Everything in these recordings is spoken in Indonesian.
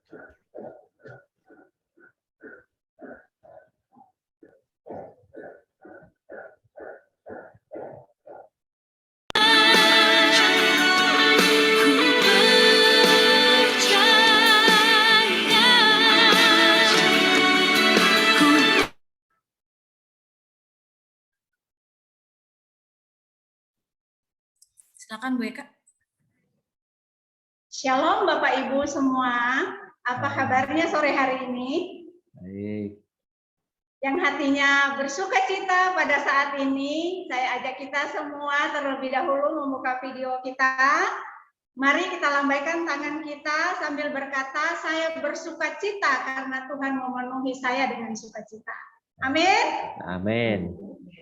Silakan Bu Eka. Shalom Bapak Ibu semua, apa kabarnya sore hari ini? Baik. Yang hatinya bersuka cita pada saat ini, saya ajak kita semua terlebih dahulu membuka video kita. Mari kita lambaikan tangan kita sambil berkata, saya bersuka cita karena Tuhan memenuhi saya dengan sukacita. Amin. Amin.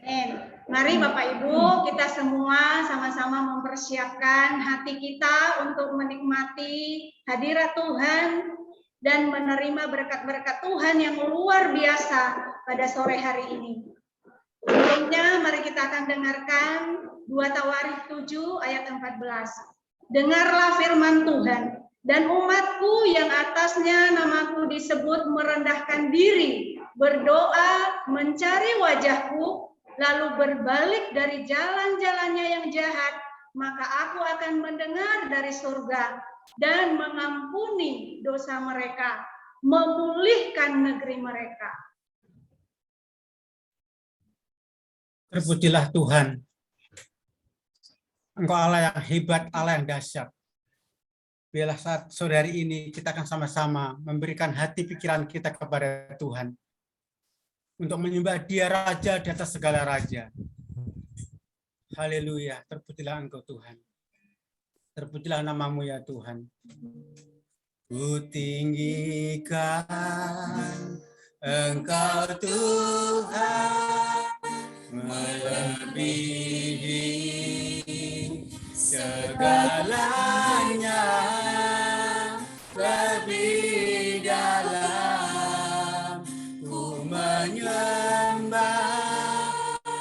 Amin. Mari Bapak Ibu, kita semua sama-sama mempersiapkan hati kita untuk menikmati hadirat Tuhan dan menerima berkat-berkat Tuhan yang luar biasa pada sore hari ini. Sebelumnya, mari kita akan dengarkan 2 Tawarikh 7 ayat 14. Dengarlah firman Tuhan, dan umatku yang atasnya namaku disebut merendahkan diri, berdoa, mencari wajahku, lalu berbalik dari jalan-jalannya yang jahat, maka aku akan mendengar dari surga dan mengampuni dosa mereka, memulihkan negeri mereka. Terpujilah Tuhan. Engkau Allah yang hebat, Allah yang dahsyat. Biarlah saat sore hari ini kita akan sama-sama memberikan hati pikiran kita kepada Tuhan. Untuk menyembah Dia Raja di atas segala raja. Haleluya, terpujilah Engkau Tuhan. Terpujilah namamu ya Tuhan. Ku tinggikan Engkau Tuhan, melebihi segalanya, lebih dalam ku menyembah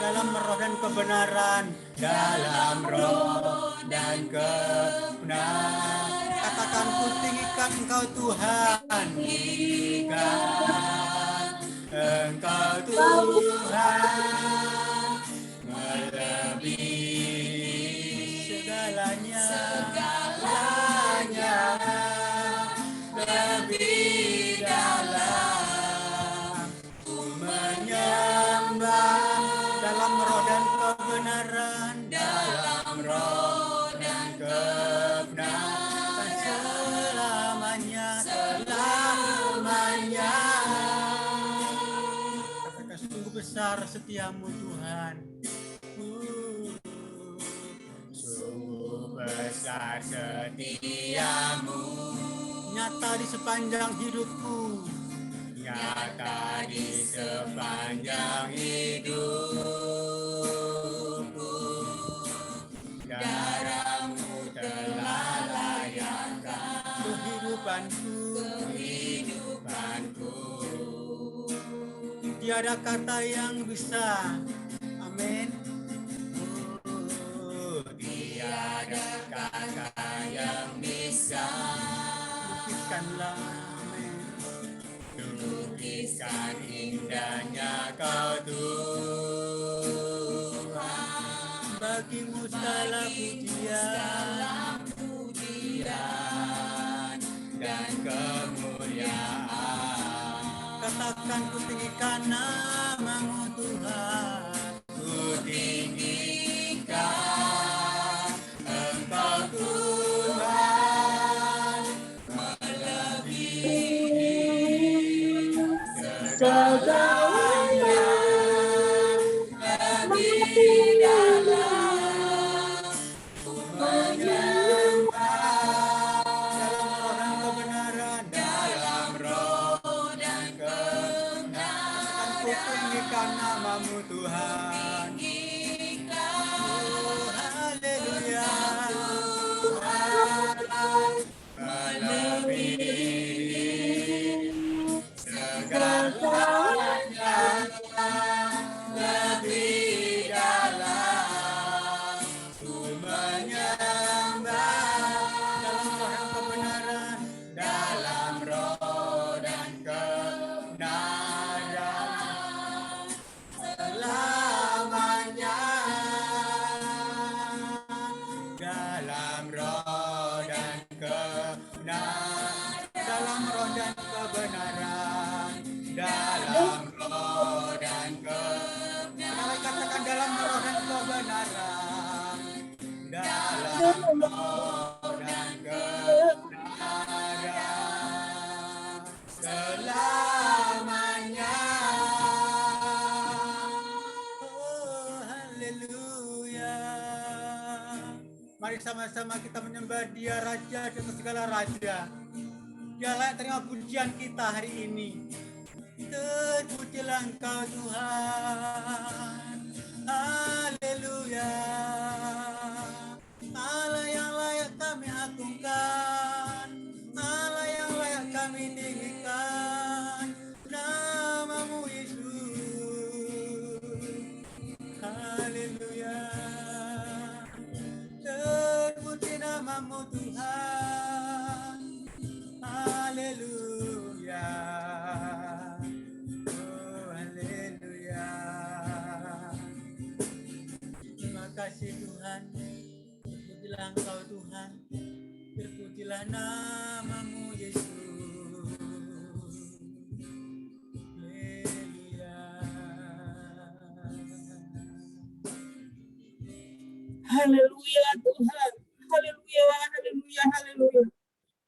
dalam roh dan kebenaran, dalam roh dan kebenaran. Katakan ku tinggikan Engkau Tuhan, tinggikan Engkau Tuhan, melebihi segalanya, lebih dalam ku menyembah dalam roh dan kebenaran, dalam roh dan kebenaran, selamanya. Katakan sungguh besar setiamu Tuhan. Sungguh besar setiamu, nyata di sepanjang hidupku, nyata di sepanjang hidupku. Darahmu telah layakkan kehidupanku. Tiada kata yang bisa, amin. Tiada kata yang bisa lukiskanlah, amin. Lukiskan indahnya Kau Tuhan. Bagimu segala pujian dan kemuliaan. Katakan ku tinggikan namamu Tuhan, ku tinggikan Engkau Tuhan, melebihi segalanya, lebih dalam ku menyembah dalam roh dan kebenaran, dalam roh dan kebenaran. Ku tinggikan namamu Tuhan. Haleluya. Melebihi segalanya, lebih dalam ku menyembah dalam roh dan kebenaran, dalam roh kebenaran, dalam roh dan kebenaran. Katakan dalam roh dan kebenaran, dalam roh dan kebenaran, selamanya. Oh, haleluya. Mari sama-sama kita menyembah Dia Raja di atas segala raja. Dia layak terima pujian kita hari ini. Terpujilah Engkau Tuhan. Haleluya. Allah yang layak kami agungkan, Allah yang layak kami tinggikan, nama-Mu Yesus. Haleluya. Terpuji nama-Mu Tuhan. Haleluya. Oh, haleluya. Terima kasih Tuhan. Terpujilah Engkau Tuhan. Terpujilah nama-Mu Yesus. Haleluya Tuhan. Haleluya, haleluya, haleluya.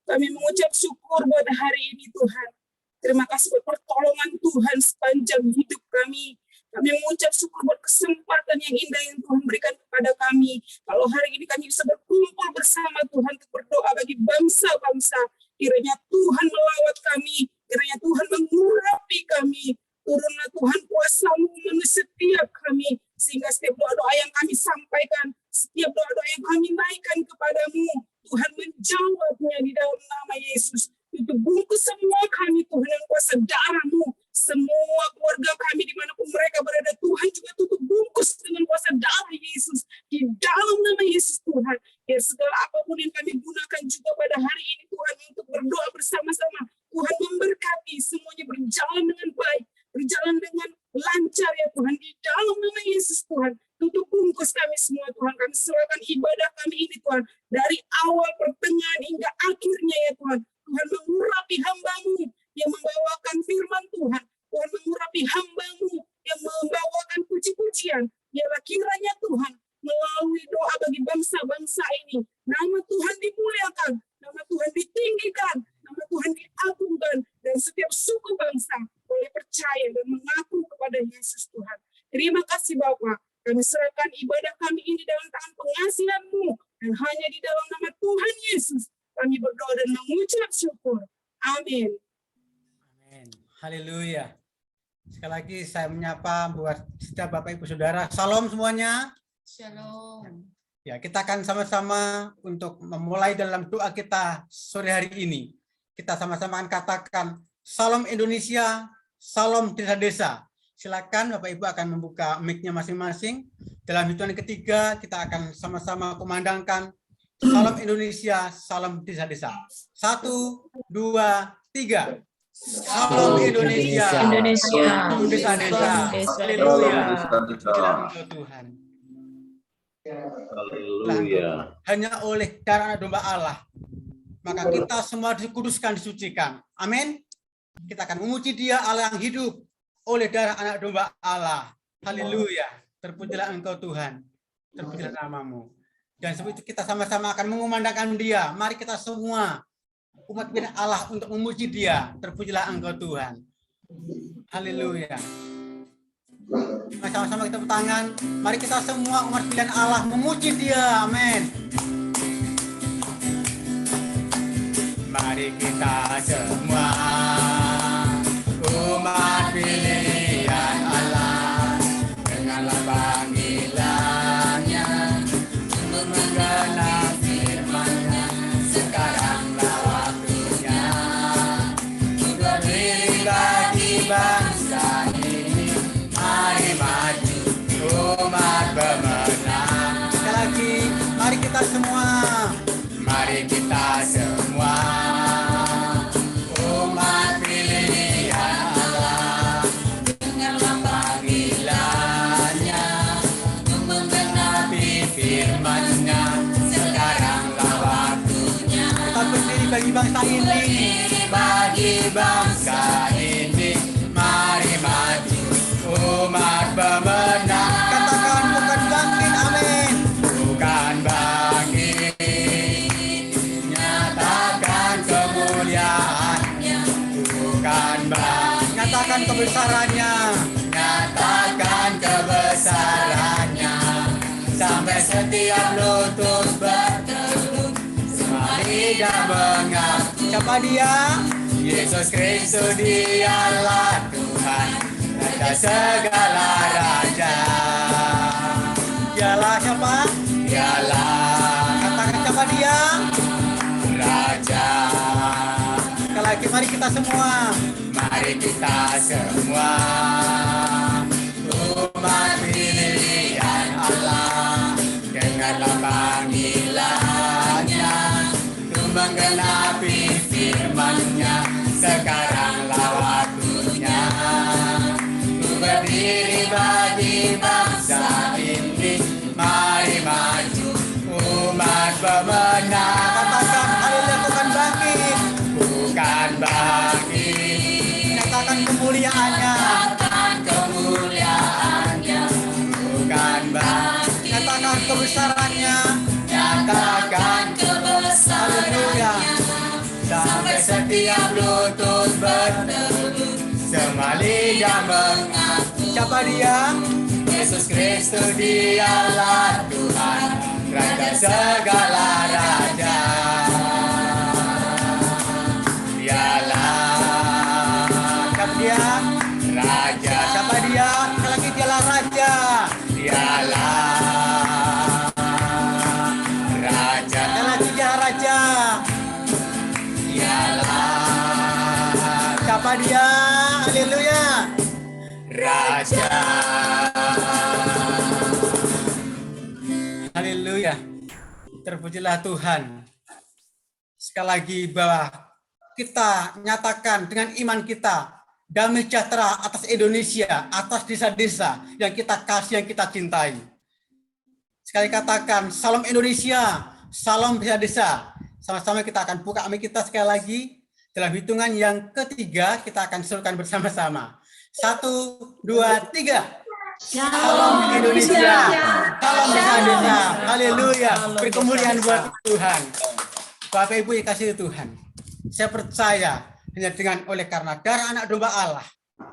Kami mengucap syukur buat hari ini Tuhan. Terima kasih buat pertolongan Tuhan sepanjang hidup kami. Kami mengucap syukur buat kesempatan yang indah yang Tuhan berikan kepada kami. Kalau hari ini kami bisa berkumpul bersama Tuhan untuk berdoa bagi bangsa-bangsa. Kiranya Tuhan melawat kami. Kiranya Tuhan mengurapi kami. Turunlah Tuhan kuasa-Mu memenuhi setiap kami. Sehingga setiap doa-doa yang kami sampaikan, setiap doa-doa yang kami naikkan kepadamu, Tuhan menjawabnya di dalam nama Yesus. Itu bungkus semua kami Tuhan yang kuasa darah-Mu. Semua keluarga kami dimanapun mereka berada, Tuhan juga tutup bungkus dengan kuasa darah Yesus. Di dalam nama Yesus Tuhan. Biar segala apapun yang kami gunakan juga pada hari ini Tuhan untuk berdoa bersama-sama. Tuhan memberkati semuanya berjalan dengan baik. Berjalan dengan lancar ya Tuhan. Di dalam nama Yesus Tuhan. Tutup bungkus kami semua Tuhan. Kami serahkan ibadah kami ini Tuhan. Dari awal, pertengahan hingga akhirnya ya Tuhan. Tuhan mengurapi hamba-Mu yang membawakan firman Tuhan. Tuhan mengurapi hamba-Mu yang membawakan puji-pujian. Biarlah kiranya Tuhan melalui doa bagi bangsa-bangsa ini. Nama Tuhan dimuliakan. Nama Tuhan ditinggikan. Nama Tuhan diagungkan. Dan setiap suku bangsa boleh percaya dan mengaku kepada Yesus Tuhan. Terima kasih Bapa. Kami serahkan ibadah kami ini dalam tangan pengasihan-Mu. Dan hanya di dalam nama Tuhan Yesus kami berdoa dan mengucap syukur. Amin. Amin. Haleluya. Sekali lagi saya menyapa buat setiap Bapak Ibu Saudara. Salam semuanya. Shalom. Ya, kita akan sama-sama untuk memulai dalam doa kita sore hari ini. Kita sama-sama akan katakan Salam Indonesia, salam desa-desa. Silakan Bapak Ibu akan membuka mic-nya masing-masing. Dalam hitungan ketiga kita akan sama-sama kumandangkan Salam Indonesia, salam desa-desa. 1, 2, 3. Salam Indonesia, salam desa-desa. Haleluya. Tuhan. Haleluya. Hanya oleh darah anak domba Allah, maka kita semua dikuduskan, disucikan. Amin. Kita akan memuji Dia Allah yang hidup oleh darah anak domba Allah. Haleluya. Terpujilah Engkau Tuhan. Terpujilah nama-Mu. Dan sebab itu kita sama-sama akan mengumandangkan Dia. Mari kita semua umat pilihan Allah untuk memuji Dia. Terpujilah Engkau Tuhan. Haleluya. Mari sama-sama kita bertangan. Mari kita semua umat pilihan Allah memuji Dia. Amin. Mari kita semua umat pilihan Allah, dengarlah panggilannya untuk menggenapi firman-Nya. Sekaranglah waktunya untuk berdiri bagi bangsa ini. Mari maju umat pemenang. Sekali lagi, mari kita semua. Mari kita semua umat pilihan Allah, dengarlah panggilannya untuk menggenapi firman-Nya. Sekaranglah waktunya kita berdiri bagi bangsa ini, bagi bangsa ini. Mari maju umat pemenang. Katakan bukan bangkit, amin. Bukan bangkit, nyatakan kemuliaannya. Bukan bangkit, nyatakan kebesarannya. Nyatakan kebesarannya. Sampai setiap lutut bertelut, semua lidah mengaku. Siapa dia? Yesus Kristus, dialah Tuhan, Raja segala raja. Dialah siapa? Dialah. Katakan siapa dia? Raja. Sekali lagi, mari kita semua. Mari kita semua. Umat pilihan Allah, dengarlah panggilannya untuk menggenapi firman-Nya. Sekaranglah waktunya untuk berdiri bagi bangsa ini. Mari maju umat pemenang. Katakan haleluya, bukan bangkit. Bukan bangkit, nyatakan kemuliaannya. Bukan bangkit, nyatakan kebesarannya. Nyatakan kebesarannya. Sampai setiap lutut bertelut, semua lidah mengaku. Siapa dia? Yesus Kristus, dialah Tuhan, Raja segala raja. Dialah. Siapa dia? Raja. Siapa dia? Sekali lagi, dialah Raja. Dialah Raja. Sekali lagi, dia Raja. Siapa dia? Haleluya. Raja. Haleluya. Terpujilah Tuhan. Sekali lagi bahwa kita nyatakan dengan iman kita damai sejahtera atas Indonesia, atas desa-desa yang kita kasih, yang kita cintai. Sekali katakan, salam Indonesia, salam desa-desa. Sama-sama kita akan buka amin kita sekali lagi. Dalam hitungan yang ketiga, kita akan serukan bersama-sama. 1, 2, 3. Salam Indonesia. Salam desa-desa. Haleluya. Beri kemuliaan buat Tuhan. Bapak Ibu yang kasih Tuhan, saya percaya hanya dengan oleh karena darah anak domba Allah,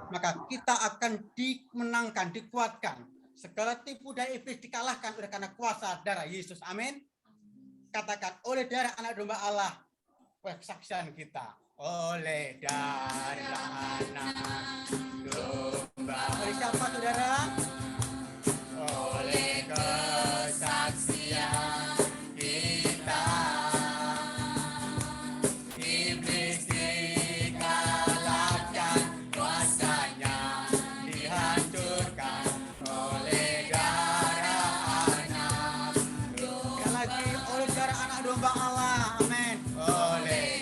maka kita akan dimenangkan, dikuatkan. Segala tipu daya iblis dikalahkan oleh karena kuasa darah Yesus. Amin. Katakan, oleh darah anak domba Allah, kesaksian kita. Oleh darah anak domba. Oleh siapa, saudara? Oleh kesaksian kita. Iblis dikalahkan, kuasanya dihancurkan oleh darah anak domba. Sekali lagi, oleh darah anak domba Allah. Amin. Oleh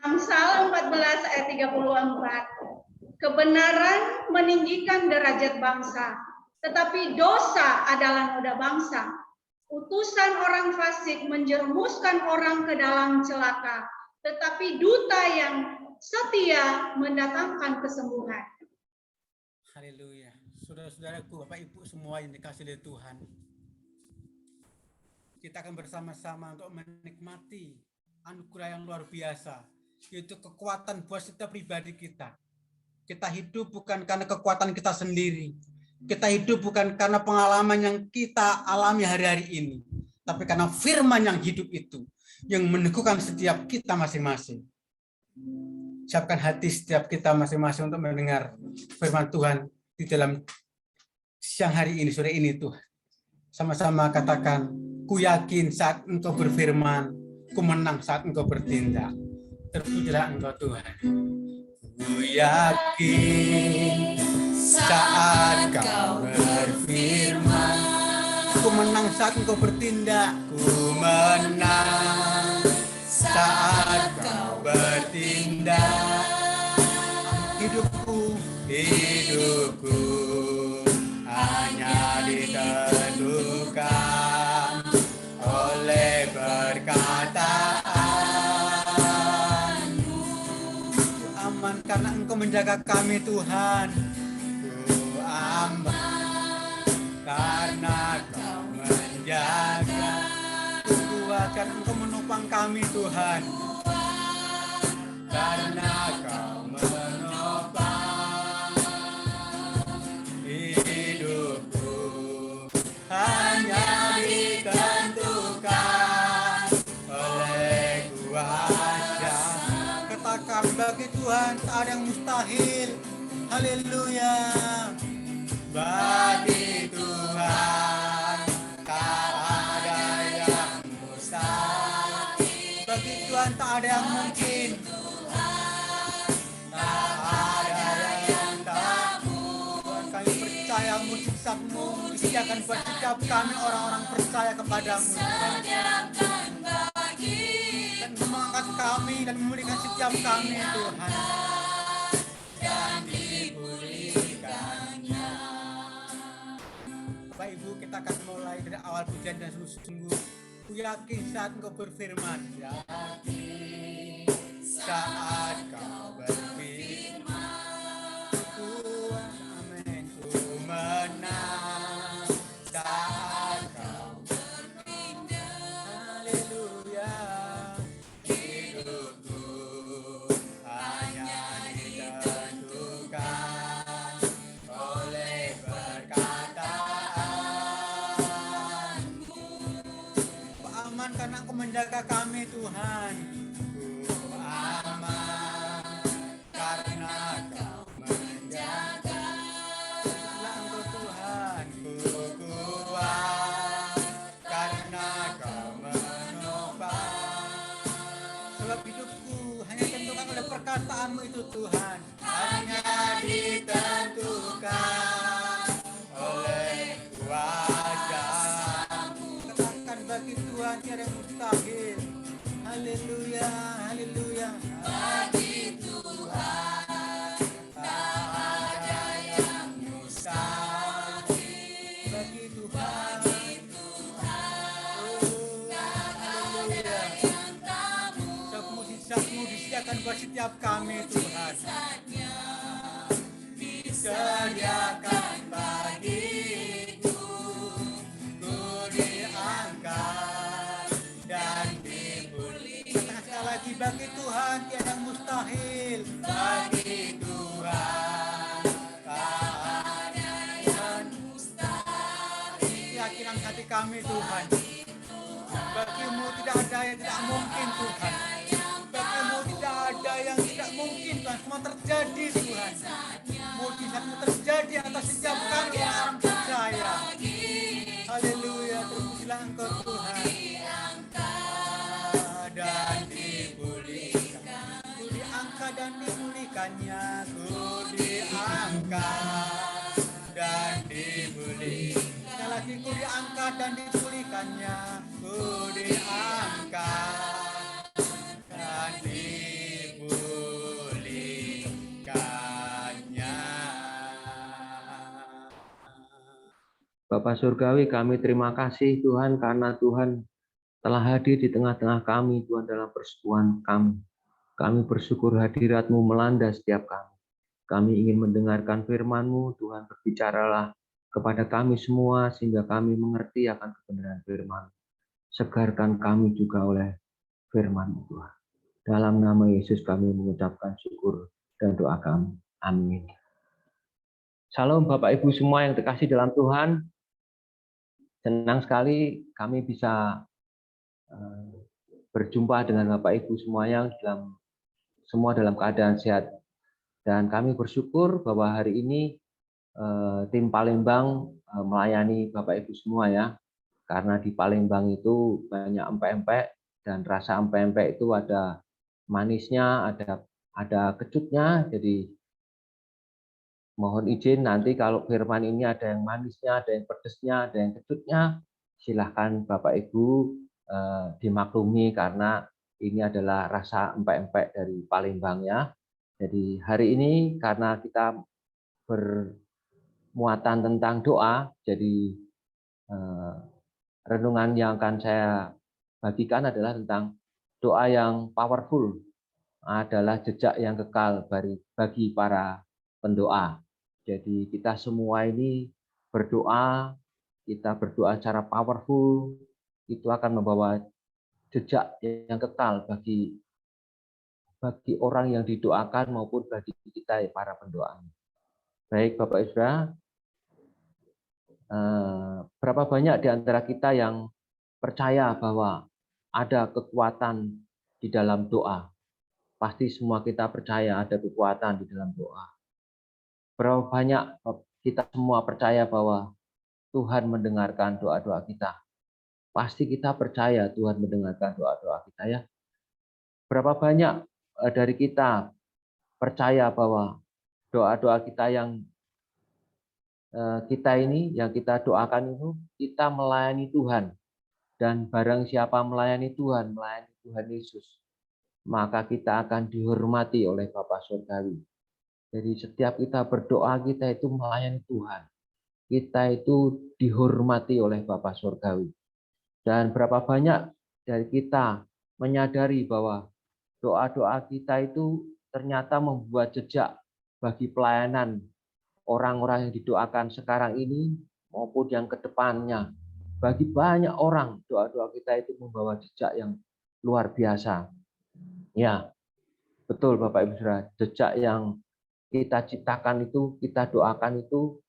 Amsal 14 ayat 34. Kebenaran meninggikan derajat bangsa, tetapi dosa adalah noda bangsa. Utusan orang fasik menjerumuskan orang ke dalam celaka, tetapi duta yang setia mendatangkan kesembuhan. Haleluya. Saudara-saudaraku, Bapak Ibu semua yang dikasihi oleh Tuhan, kita akan bersama-sama untuk menikmati anugerah yang luar biasa, yaitu kekuatan buat setiap pribadi kita. Kita hidup bukan karena kekuatan kita sendiri. Kita hidup bukan karena pengalaman yang kita alami hari-hari ini, tapi karena firman yang hidup itu, yang meneguhkan setiap kita masing-masing. siapkan hati setiap kita masing-masing untuk mendengar firman Tuhan di dalam siang hari ini, sore ini Tuhan. Sama-sama katakan, ku yakin saat Engkau berfirman, ku menang saat Engkau bertindak. Terpujilah Engkau Tuhan. Ku yakin saat Kau berfirman, ku menang saat Engkau bertindak. Ku menang saat Kau bertindak. Hidupku hanya ditentukan oleh perkataan-Mu. Aman karena Engkau menjaga kami Tuhan. Ku aman karena Kau menjaga. Ku kuat karena Engkau menopang kami Tuhan. Karena Kau menopang hidupku hanya ditentukan oleh kuasa. Katakan, bagi Tuhan tak ada yang mustahil. Haleluya. Bagi Tuhan tak ada yang mustahil. Bagi Tuhan tak ada yang mungkin. Mujizat-Mu disediakan buat setiap kami orang-orang percaya kepadamu dan mengangkat kami dan memulihkan setiap kami Tuhan dan dipulihkannya. Bapak Ibu, kita akan mulai dari awal pujian dan sungguh-sungguh. Ku yakin saat Engkau berfirman, yakin saat Kau berfirman, menang saat Kau bertindak. Haleluya. Hidupku hanya ditentukan oleh perkataan-Mu. Aman karena Engkau menjaga kami Tuhan. Ku aman karena Kau menjaga. Perkataan-Mu itu Tuhan hanya ditentukan oleh kuasa-Mu. Katakan, bagi Tuhan tiada yang mustahil. Haleluya, haleluya. Bagi Tuhan tak ada yang mustahil. Bagi Tuhan, mujizat-Mu disediakan buat setiap kami Tuhan. Disediakan bagiku, ku diangkat dan dipulihkan. Katakan sekali lagi, bagi Tuhan tiada mustahil. Bagi Tuhan tak ada yang mustahil. Keyakinan hati kami Tuhan. Bagi-Mu tidak ada yang tidak mungkin Tuhan. Bagi-Mu tidak ada yang tidak mungkin Tuhan. Semua terjadi Tuhan. Mujizat-Mu terjadi atas setiap kami orang percaya. Haleluya. Terpujilah Engkau Tuhan. Dan dipulihkan. Ku diangkat dan dipulihkannya. Ku diangkat dan dipulihkan. Sekali lagi, ku diangkat dan dipulihkannya. Ku diangkat dan dipulihkannya. Bapa Surgawi, kami terima kasih Tuhan karena Tuhan telah hadir di tengah-tengah kami, Tuhan, dalam persekutuan kami. Kami bersyukur hadirat-Mu melanda setiap kami. Kami ingin mendengarkan firman-Mu, Tuhan, berbicaralah kepada kami semua sehingga kami mengerti akan kebenaran firman. Segarkan kami juga oleh firman-Mu, Tuhan. Dalam nama Yesus kami mengucapkan syukur dan doa kami. Amin. Salam Bapak Ibu semua yang terkasih dalam Tuhan. Senang sekali kami bisa berjumpa dengan Bapak Ibu semuanya dalam semua dalam keadaan sehat. Dan kami bersyukur bahwa hari ini tim Palembang melayani Bapak Ibu semua ya. Karena di Palembang itu banyak empek-empek, dan rasa empek-empek itu ada manisnya, ada kecutnya. Jadi mohon izin nanti kalau firman ini ada yang manisnya, ada yang pedesnya, ada yang kecutnya, silahkan Bapak Ibu dimaklumi karena ini adalah rasa empek-empek dari Palembang ya. Jadi hari ini karena kita bermuatan tentang doa, jadi renungan yang akan saya bagikan adalah tentang doa yang powerful, adalah jejak yang kekal bagi para pendoa. Jadi kita semua ini berdoa, kita berdoa secara powerful, itu akan membawa jejak yang kekal bagi orang yang didoakan maupun bagi kita para pendoa. Baik Bapak Ibu Saudara, berapa banyak di antara kita yang percaya bahwa ada kekuatan di dalam doa? Pasti semua kita percaya ada kekuatan di dalam doa. Berapa banyak kita semua percaya bahwa Tuhan mendengarkan doa-doa kita? Pasti kita percaya Tuhan mendengarkan doa-doa kita ya. Berapa banyak dari kita percaya bahwa doa-doa kita yang kita doakan itu kita melayani Tuhan, dan barang siapa melayani Tuhan Yesus, maka kita akan dihormati oleh Bapa Surgawi. Jadi setiap kita berdoa, kita itu melayani Tuhan, kita itu dihormati oleh Bapa Surgawi. Dan berapa banyak dari kita menyadari bahwa doa-doa kita itu ternyata membuat jejak bagi pelayanan orang-orang yang didoakan sekarang ini maupun yang kedepannya. Bagi banyak orang, doa-doa kita itu membawa jejak yang luar biasa. Ya, betul Bapak Ibu Saudara, jejak yang kita ciptakan itu, kita doakan itu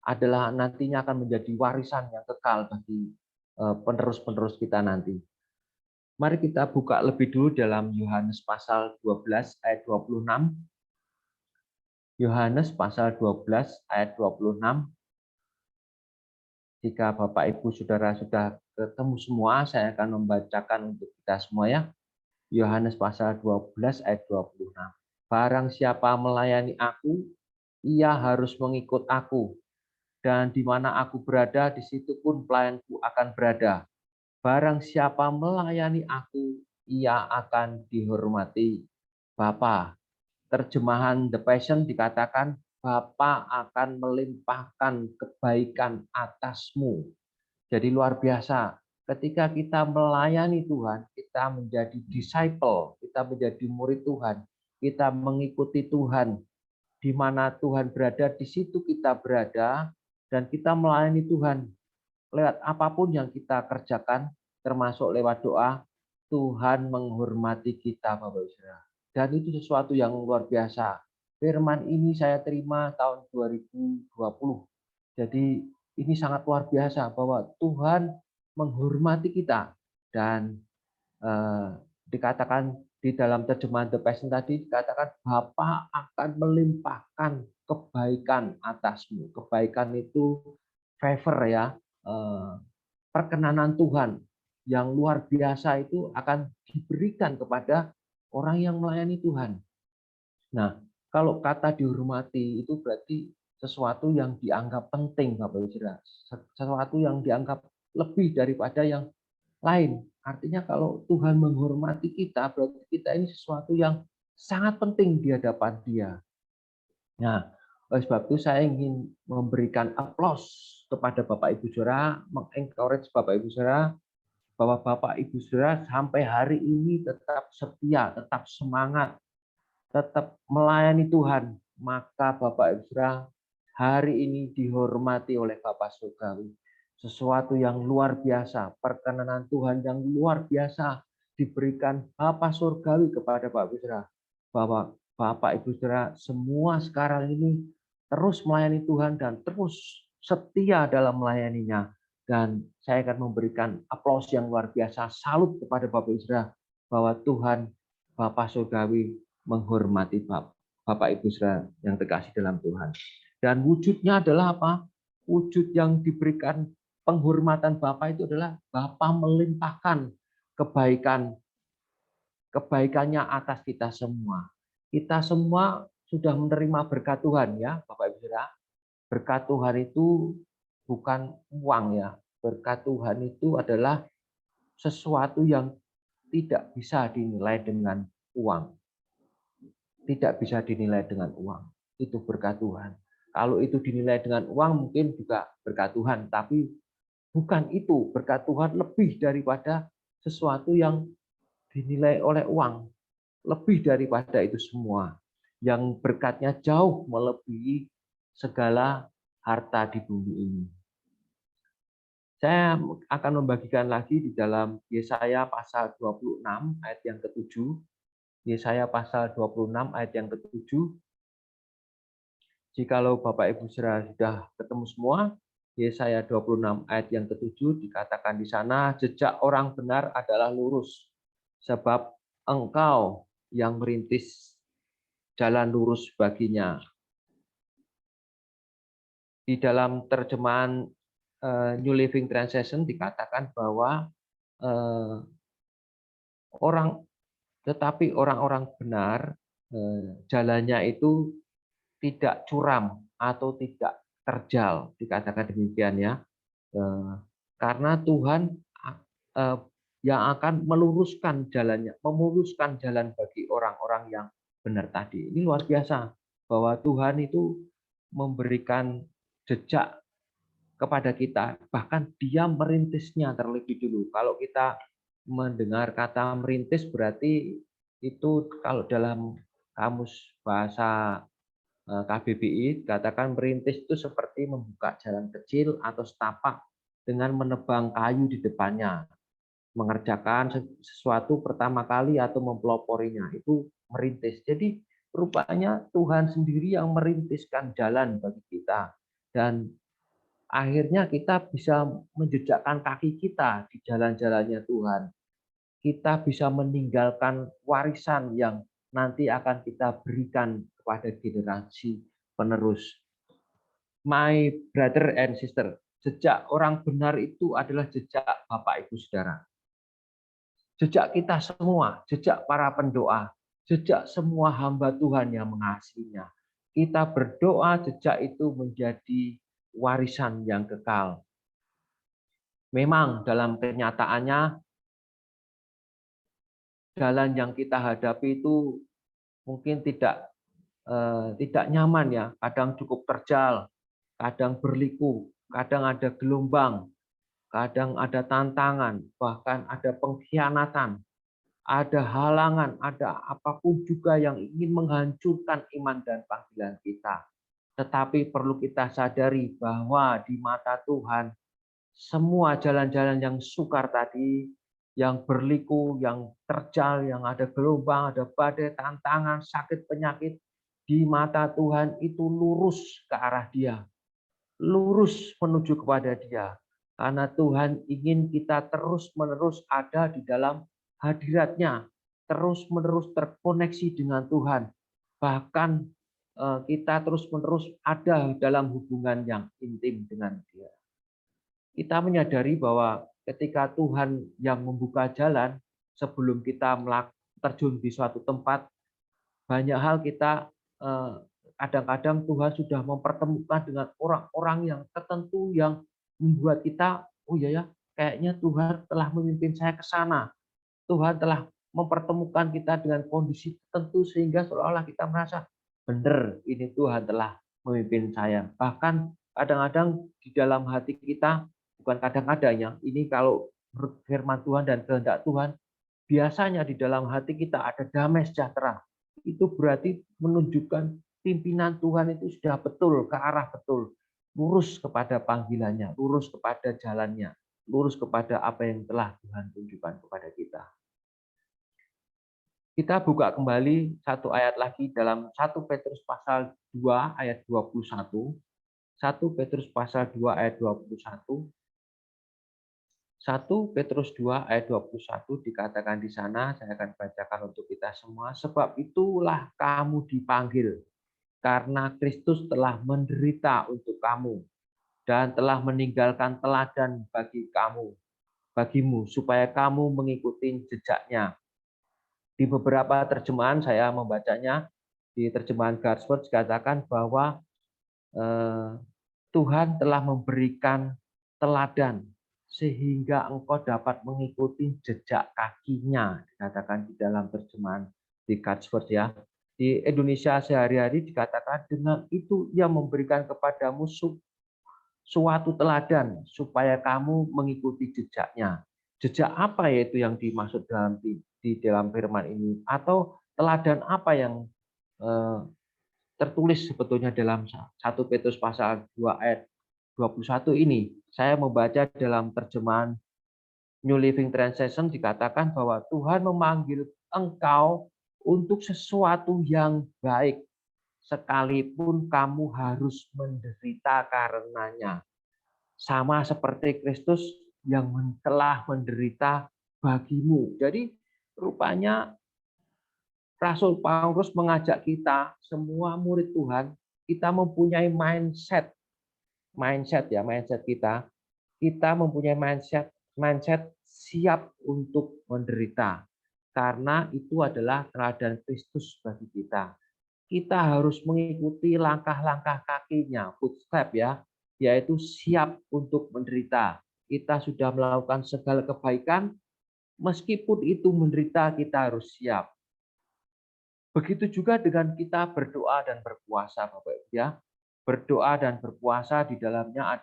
adalah nantinya akan menjadi warisan yang kekal bagi penerus-penerus kita nanti. Mari kita buka lebih dulu dalam Yohanes pasal 12 ayat 26. Yohanes pasal 12 ayat 26. Jika Bapak Ibu Saudara sudah ketemu semua, saya akan membacakan untuk kita semua ya. Yohanes pasal 12 ayat 26. Barang siapa melayani aku, ia harus mengikut aku. Dan di mana aku berada, di situ pun pelayanku akan berada. Barang siapa melayani aku, ia akan dihormati Bapa. Terjemahan The Passion dikatakan, Bapa akan melimpahkan kebaikan atasmu. Jadi luar biasa. Ketika kita melayani Tuhan, kita menjadi disciple, kita menjadi murid Tuhan, kita mengikuti Tuhan. Di mana Tuhan berada, di situ kita berada, dan kita melayani Tuhan. Lewat apapun yang kita kerjakan, termasuk lewat doa, Tuhan menghormati kita, Bapak Ibu Saudara. Dan itu sesuatu yang luar biasa. Firman ini saya terima tahun 2020. Jadi ini sangat luar biasa bahwa Tuhan menghormati kita. Dan dikatakan di dalam terjemahan The Passion tadi, dikatakan Bapa akan melimpahkan kebaikan atasmu. Kebaikan itu favor ya, perkenanan Tuhan yang luar biasa itu akan diberikan kepada orang yang melayani Tuhan. Nah, kalau kata dihormati itu berarti sesuatu yang dianggap penting, Bapak Ibu Saudara. Sesuatu yang dianggap lebih daripada yang lain. Artinya kalau Tuhan menghormati kita, berarti kita ini sesuatu yang sangat penting di hadapan Dia. Nah, oleh sebab itu saya ingin memberikan aplaus kepada Bapak Ibu Saudara, mengencourage Bapak Ibu Saudara, bahwa Bapak Ibu Saudara sampai hari ini tetap setia, tetap semangat, tetap melayani Tuhan. Maka Bapak Ibu Saudara hari ini dihormati oleh Bapa Surgawi. Sesuatu yang luar biasa, perkenanan Tuhan yang luar biasa diberikan Bapa Surgawi kepada Bapak Ibu Saudara. Bahwa Bapak Ibu Saudara semua sekarang ini terus melayani Tuhan dan terus setia dalam melayaninya. Dan saya akan memberikan aplaus yang luar biasa, salut kepada Bapak Ibu Saudara bahwa Tuhan Bapa Surgawi menghormati Bapak Ibu Saudara yang terkasih dalam Tuhan. Dan wujudnya adalah apa? Wujud yang diberikan penghormatan Bapa itu adalah Bapa melimpahkan kebaikannya atas kita semua. Kita semua sudah menerima berkat Tuhan ya, Bapak Ibu Saudara. Berkat Tuhan itu bukan uang ya. Berkat Tuhan itu adalah sesuatu yang tidak bisa dinilai dengan uang. Tidak bisa dinilai dengan uang. Itu berkat Tuhan. Kalau itu dinilai dengan uang mungkin juga berkat Tuhan, tapi bukan itu. Berkat Tuhan lebih daripada sesuatu yang dinilai oleh uang. Lebih daripada itu semua. Yang berkatnya jauh melebihi segala harta di bumi ini. Saya akan membagikan lagi di dalam Yesaya pasal 26 ayat yang ke-7. Yesaya pasal 26 ayat yang ke-7. Jikalau Bapak Ibu Saudara sudah ketemu semua, Yesaya 26 ayat yang ke-7 dikatakan di sana, jejak orang benar adalah lurus, sebab engkau yang merintis jalan lurus baginya. Di dalam terjemahan New Living Translation dikatakan bahwa orang-orang benar jalannya itu tidak curam atau tidak terjal, dikatakan demikian ya, karena Tuhan yang akan meluruskan jalannya, memuluskan jalan bagi orang-orang yang benar tadi. Ini luar biasa bahwa Tuhan itu memberikan jejak kepada kita, bahkan Dia merintisnya terlebih dulu. Kalau kita mendengar kata merintis berarti itu kalau dalam kamus bahasa KBBI katakan merintis itu seperti membuka jalan kecil atau setapak dengan menebang kayu di depannya, mengerjakan sesuatu pertama kali atau mempeloporinya, itu merintis. Jadi rupanya Tuhan sendiri yang merintiskan jalan bagi kita, dan akhirnya kita bisa menjejakkan kaki kita di jalan-jalannya Tuhan. Kita bisa meninggalkan warisan yang nanti akan kita berikan kepada generasi penerus. My brother and sister, jejak orang benar itu adalah jejak Bapak Ibu Saudara. Jejak kita semua, jejak para pendoa, jejak semua hamba Tuhan yang mengasihinya. Kita berdoa jejak itu menjadi warisan yang kekal. Memang dalam kenyataannya jalan yang kita hadapi itu mungkin tidak nyaman ya, kadang cukup terjal, kadang berliku, kadang ada gelombang, kadang ada tantangan, bahkan ada pengkhianatan, ada halangan, ada apapun juga yang ingin menghancurkan iman dan panggilan kita. Tetapi perlu kita sadari bahwa di mata Tuhan semua jalan-jalan yang sukar tadi, yang berliku, yang terjal, yang ada gelombang, ada badai, tantangan, sakit, penyakit, di mata Tuhan itu lurus ke arah Dia. Lurus menuju kepada Dia. Karena Tuhan ingin kita terus-menerus ada di dalam hadirat-Nya, terus-menerus terkoneksi dengan Tuhan. Bahkan kita terus-menerus ada dalam hubungan yang intim dengan Dia. Kita menyadari bahwa ketika Tuhan yang membuka jalan, sebelum kita terjun di suatu tempat, banyak hal kita kadang-kadang Tuhan sudah mempertemukan dengan orang-orang yang tertentu yang membuat kita, oh ya, kayaknya Tuhan telah memimpin saya ke sana. Tuhan telah mempertemukan kita dengan kondisi tertentu sehingga seolah-olah kita merasa benar ini Tuhan telah memimpin saya. Bahkan kadang-kadang di dalam hati kita, bukan kadang-kadang ya, ini kalau menurut firman Tuhan dan kehendak Tuhan, biasanya di dalam hati kita ada damai sejahtera. Itu berarti menunjukkan pimpinan Tuhan itu sudah betul, ke arah betul. Lurus kepada panggilannya, lurus kepada jalannya, lurus kepada apa yang telah Tuhan tunjukkan kepada kita. Kita buka kembali satu ayat lagi dalam 1 Petrus pasal 2 ayat 21. 1 Petrus pasal 2 ayat 21. 1 Petrus 2 ayat 21 dikatakan di sana, saya akan bacakan untuk kita semua. Sebab itulah kamu dipanggil, karena Kristus telah menderita untuk kamu dan telah meninggalkan teladan bagimu, supaya kamu mengikuti jejaknya. Di beberapa terjemahan saya membacanya, di terjemahan God's Word dikatakan bahwa Tuhan telah memberikan teladan sehingga engkau dapat mengikuti jejak kakinya, dikatakan di dalam terjemahan di God's Word ya. Di Indonesia sehari-hari dikatakan dengan itu ia memberikan kepadamu suatu teladan supaya kamu mengikuti jejaknya. Jejak apa yaitu yang dimaksud di dalam firman ini? Atau teladan apa yang tertulis sebetulnya dalam 1 Petrus pasal 2 ayat 21 ini? Saya membaca dalam terjemahan New Living Translation dikatakan bahwa Tuhan memanggil engkau untuk sesuatu yang baik, sekalipun kamu harus menderita karenanya. Sama seperti Kristus yang telah menderita bagimu. Jadi rupanya Rasul Paulus mengajak kita, semua murid Tuhan, kita mempunyai mindset kita. Kita mempunyai mindset siap untuk menderita. Karena itu adalah teladan Kristus bagi kita. Kita harus mengikuti langkah-langkah kakinya, footstep ya, yaitu siap untuk menderita. Kita sudah melakukan segala kebaikan, meskipun itu menderita, kita harus siap. Begitu juga dengan kita berdoa dan berpuasa, Bapak Ibu ya. Berdoa dan berpuasa di dalamnya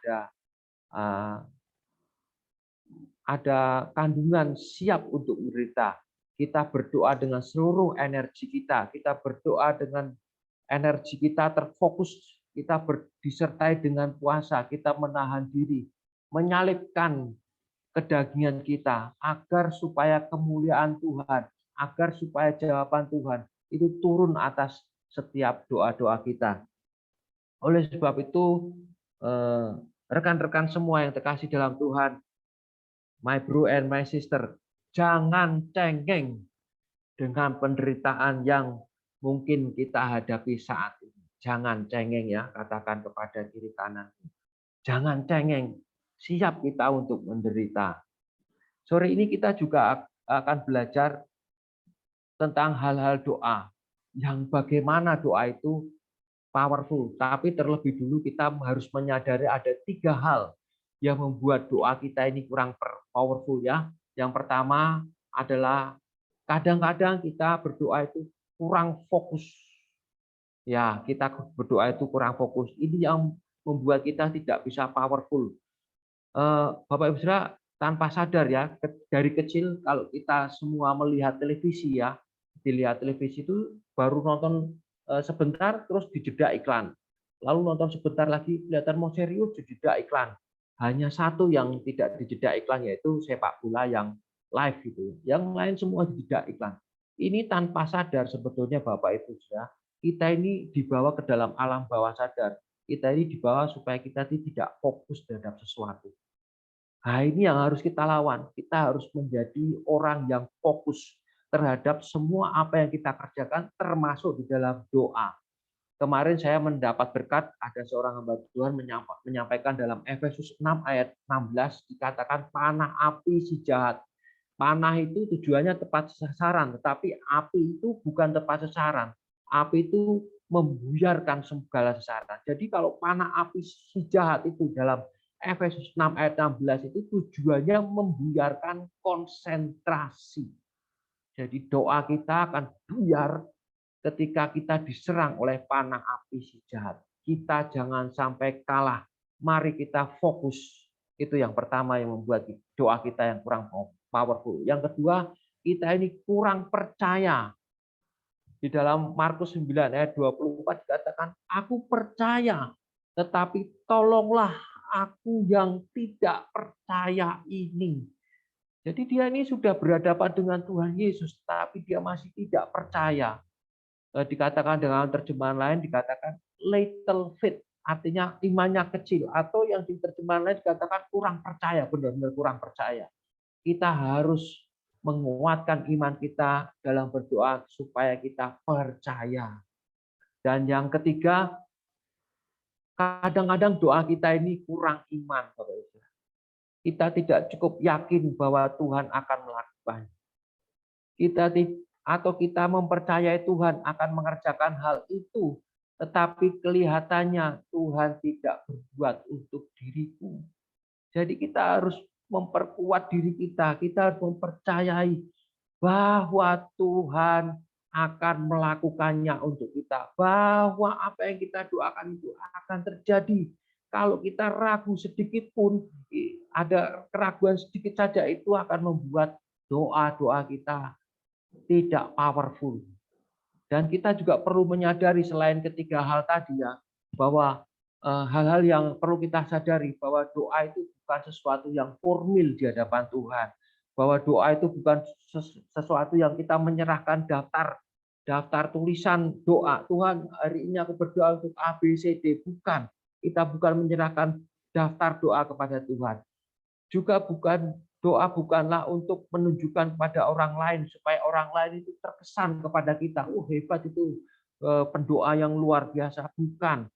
ada kandungan siap untuk menderita. Kita berdoa dengan seluruh energi kita. Kita berdoa dengan energi kita terfokus. Kita disertai dengan puasa. Kita menahan diri. Menyalipkan kedagingan kita. Agar supaya kemuliaan Tuhan. Agar supaya jawaban Tuhan itu turun atas setiap doa-doa kita. Oleh sebab itu, rekan-rekan semua yang terkasih dalam Tuhan, my bro and my sister, jangan cengeng dengan penderitaan yang mungkin kita hadapi saat ini. Jangan cengeng ya, katakan kepada kiri kanan. Jangan cengeng, siap kita untuk menderita. Sore ini kita juga akan belajar tentang hal-hal doa, yang bagaimana doa itu powerful. Tapi terlebih dulu kita harus menyadari ada 3 hal yang membuat doa kita ini kurang powerful ya. Yang pertama adalah kadang-kadang kita berdoa itu kurang fokus. Ya, kita berdoa itu kurang fokus. Ini yang membuat kita tidak bisa powerful. Bapak Ibu Saudara, tanpa sadar ya, dari kecil kalau kita semua melihat televisi ya, dilihat televisi itu baru nonton sebentar terus dijeda iklan. Lalu nonton sebentar lagi kelihatan mau serius dijeda iklan. Hanya satu yang tidak dijeda iklan yaitu sepak bola yang live gitu. Yang lain semua dijeda iklan. Ini tanpa sadar sebetulnya Bapak Ibu ya. Kita ini dibawa ke dalam alam bawah sadar. Kita ini dibawa supaya kita tidak fokus terhadap sesuatu. Nah, ini yang harus kita lawan. Kita harus menjadi orang yang fokus terhadap semua apa yang kita kerjakan, termasuk di dalam doa. Kemarin saya mendapat berkat, ada seorang hamba Tuhan menyampaikan dalam Efesus 6 ayat 16, dikatakan panah api si jahat. Panah itu tujuannya tepat sasaran, tetapi api itu bukan tepat sasaran. Api itu membuyarkan segala sasaran. Jadi kalau panah api si jahat itu dalam Efesus 6 ayat 16 itu tujuannya membuyarkan konsentrasi. Jadi doa kita akan buyar ketika kita diserang oleh panah api si jahat. Kita jangan sampai kalah. Mari kita fokus. Itu yang pertama yang membuat doa kita yang kurang powerful. Yang kedua, kita ini kurang percaya. Di dalam Markus 9 ayat 24 dikatakan, aku percaya, tetapi tolonglah aku yang tidak percaya ini. Jadi dia ini sudah berhadapan dengan Tuhan Yesus, tapi dia masih tidak percaya. Dikatakan dengan terjemahan lain, dikatakan little faith, artinya imannya kecil. Atau yang di terjemahan lain dikatakan kurang percaya, benar-benar kurang percaya. kita harus menguatkan iman kita dalam berdoa supaya kita percaya. Dan yang ketiga, kadang-kadang doa kita ini kurang iman, Bapak Ibu. Kita tidak cukup yakin bahwa Tuhan akan melakukan. Kita mempercayai Tuhan akan mengerjakan hal itu, tetapi kelihatannya Tuhan tidak berbuat untuk diriku. Jadi kita harus memperkuat diri kita. Kita harus mempercayai bahwa Tuhan akan melakukannya untuk kita. Bahwa apa yang kita doakan itu akan terjadi. Kalau kita ragu sedikit pun, ada keraguan sedikit saja, itu akan membuat doa-doa kita tidak powerful. Dan kita juga perlu menyadari selain ketiga hal tadi ya, bahwa hal-hal yang perlu kita sadari bahwa doa itu bukan sesuatu yang formil di hadapan Tuhan. Bahwa doa itu bukan sesuatu yang kita menyerahkan daftar tulisan doa. Tuhan, hari ini aku berdoa untuk A, B, C, D. Bukan. Kita bukan menyerahkan daftar doa kepada Tuhan. Juga doa bukanlah untuk menunjukkan kepada orang lain supaya orang lain itu terkesan kepada kita. Oh, hebat itu pendoa yang luar biasa. Bukan.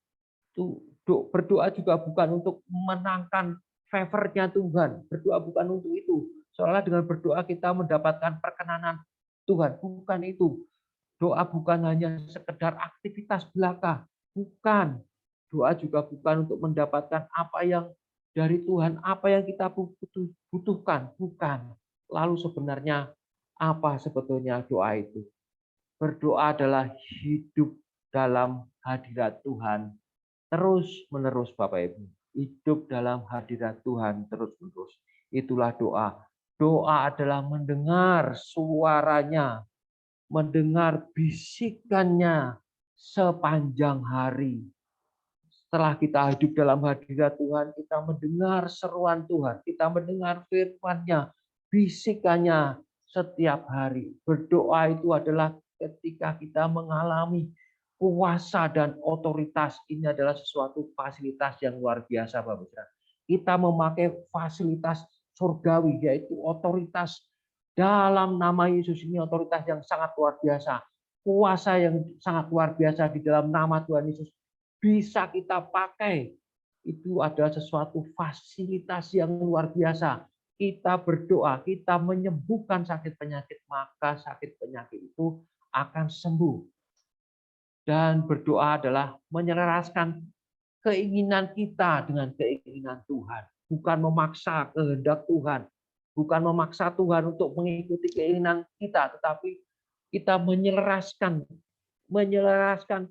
Berdoa juga bukan untuk menangkan favornya Tuhan. Berdoa bukan untuk itu. Soalnya dengan berdoa kita mendapatkan perkenanan Tuhan. Bukan itu. Doa bukan hanya sekedar aktivitas belaka. Bukan. Doa juga bukan untuk mendapatkan apa yang dari Tuhan, apa yang kita butuhkan. Bukan. Lalu sebenarnya apa sebetulnya doa itu? Berdoa adalah hidup dalam hadirat Tuhan terus-menerus, Bapak Ibu. Hidup dalam hadirat Tuhan terus-menerus. Itulah doa. Doa adalah mendengar suaranya, mendengar bisikannya sepanjang hari. Setelah kita hidup dalam hadirat Tuhan, kita mendengar seruan Tuhan, kita mendengar firman-Nya, bisikannya setiap hari. Berdoa itu adalah ketika kita mengalami kuasa dan otoritas. Ini adalah sesuatu fasilitas yang luar biasa, Bapak Ibu. Kita memakai fasilitas surgawi, yaitu otoritas dalam nama Yesus. Ini otoritas yang sangat luar biasa. Kuasa yang sangat luar biasa di dalam nama Tuhan Yesus bisa kita pakai. Itu adalah sesuatu fasilitas yang luar biasa. Kita berdoa, kita menyembuhkan sakit penyakit, maka sakit penyakit itu akan sembuh. Dan berdoa adalah menyelaraskan keinginan kita dengan keinginan Tuhan. Bukan memaksa kehendak Tuhan. Bukan memaksa Tuhan untuk mengikuti keinginan kita, tetapi kita menyelaraskan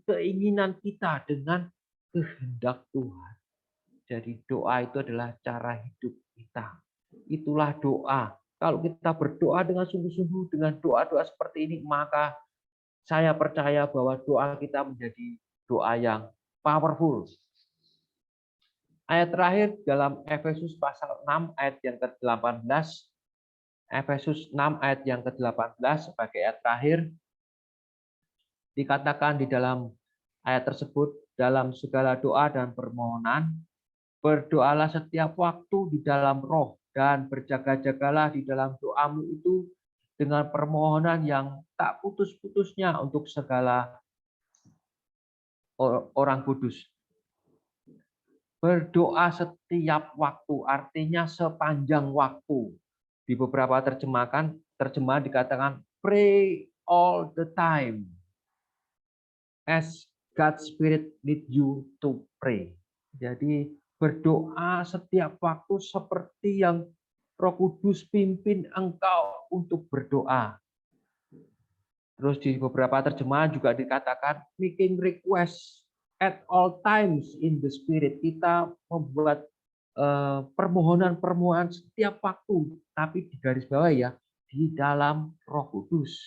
keinginan kita dengan kehendak Tuhan. Jadi doa itu adalah cara hidup kita. Itulah doa. Kalau kita berdoa dengan sungguh-sungguh, dengan doa-doa seperti ini, maka saya percaya bahwa doa kita menjadi doa yang powerful. Ayat terakhir dalam Efesus pasal 6 ayat yang ke-18. Efesus 6 ayat yang ke-18 sebagai ayat terakhir. Dikatakan di dalam ayat tersebut, dalam segala doa dan permohonan, berdoalah setiap waktu di dalam roh, dan berjaga-jagalah di dalam doamu itu dengan permohonan yang tak putus-putusnya untuk segala orang kudus. Berdoa setiap waktu, artinya sepanjang waktu. Di beberapa terjemahan dikatakan pray all the time. As God's Spirit lead you to pray. Jadi berdoa setiap waktu seperti yang Roh Kudus pimpin engkau untuk berdoa. Terus di beberapa terjemahan juga dikatakan making request at all times in the Spirit. Kita membuat permohonan-permohonan setiap waktu, tapi di garis bawah ya, di dalam Roh Kudus.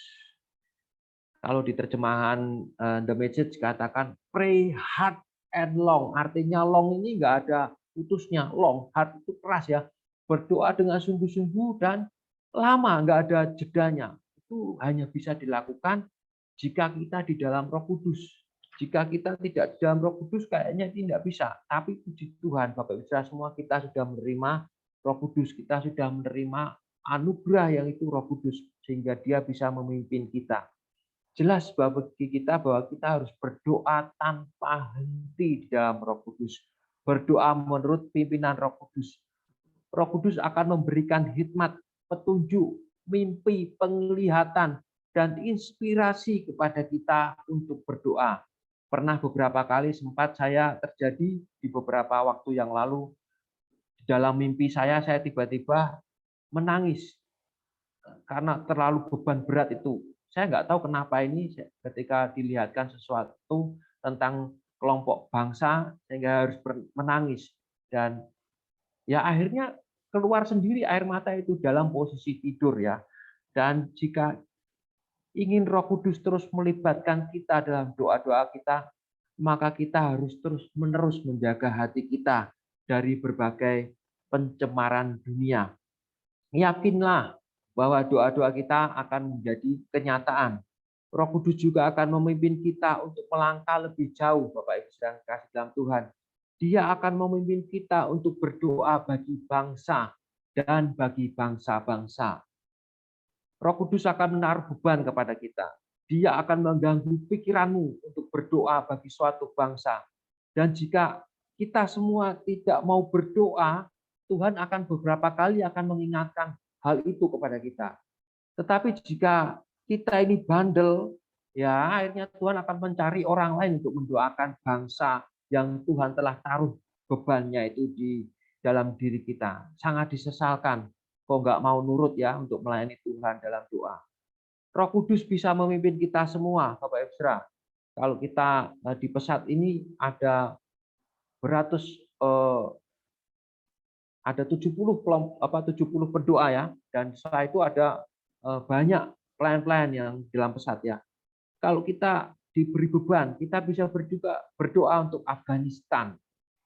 Kalau di terjemahan The Message katakan pray hard and long. Artinya long ini nggak ada putusnya. Long, hard itu keras ya. Berdoa dengan sungguh-sungguh dan lama, nggak ada jedanya. Itu hanya bisa dilakukan jika kita di dalam Roh Kudus. Jika kita tidak di dalam Roh Kudus kayaknya tidak bisa. Tapi puji Tuhan, Bapak Ibu semua, kita sudah menerima Roh Kudus, kita sudah menerima anugerah yang itu Roh Kudus, sehingga dia bisa memimpin kita. Jelas bagi kita bahwa kita harus berdoa tanpa henti di dalam Roh Kudus. Berdoa menurut pimpinan Roh Kudus. Roh Kudus akan memberikan hikmat, petunjuk, mimpi, penglihatan, dan inspirasi kepada kita untuk berdoa. Pernah beberapa kali sempat saya terjadi di beberapa waktu yang lalu, di dalam mimpi saya tiba-tiba menangis karena terlalu beban berat itu. Saya nggak tahu kenapa ini ketika dilihatkan sesuatu tentang kelompok bangsa sehingga harus menangis, dan ya akhirnya keluar sendiri air mata itu dalam posisi tidur ya. Dan jika ingin Roh Kudus terus melibatkan kita dalam doa-doa kita, maka kita harus terus-menerus menjaga hati kita dari berbagai pencemaran dunia. Yakinlah bahwa doa-doa kita akan menjadi kenyataan. Roh Kudus juga akan memimpin kita untuk melangkah lebih jauh, Bapak Ibu sedang kasih dalam Tuhan. Dia akan memimpin kita untuk berdoa bagi bangsa dan bagi bangsa-bangsa. Roh Kudus akan menaruh beban kepada kita. Dia akan mengganggu pikiranmu untuk berdoa bagi suatu bangsa. Dan jika kita semua tidak mau berdoa, Tuhan akan beberapa kali akan mengingatkan hal itu kepada kita. Tetapi jika kita ini bandel, ya akhirnya Tuhan akan mencari orang lain untuk mendoakan bangsa yang Tuhan telah taruh bebannya itu di dalam diri kita. Sangat disesalkan kok nggak mau nurut ya untuk melayani Tuhan dalam doa. Roh Kudus bisa memimpin kita semua, Bapak Ibu Saudara. Kalau kita di pesat ini ada beratus ada 70 pendoa ya, dan setelah itu ada banyak pelayan-pelayan yang dalam pesat ya. Kalau kita diberi beban, kita bisa berdoa untuk Afghanistan,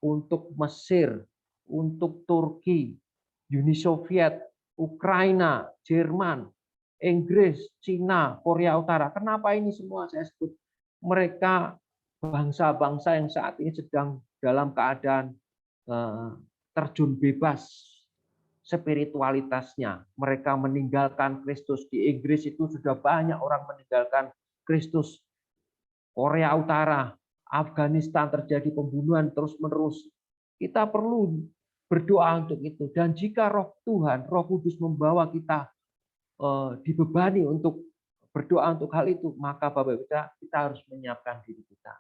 untuk Mesir, untuk Turki, Uni Soviet, Ukraina, Jerman, Inggris, Cina, Korea Utara. Kenapa ini semua saya sebut? Mereka bangsa-bangsa yang saat ini sedang dalam keadaan terjun bebas spiritualitasnya. Mereka meninggalkan Kristus. Di Inggris itu sudah banyak orang meninggalkan Kristus. Korea Utara, Afghanistan terjadi pembunuhan terus-menerus. Kita perlu berdoa untuk itu. Dan jika Roh Tuhan, Roh Kudus membawa kita dibebani untuk berdoa untuk hal itu, maka Bapak Ibu kita harus menyiapkan diri kita.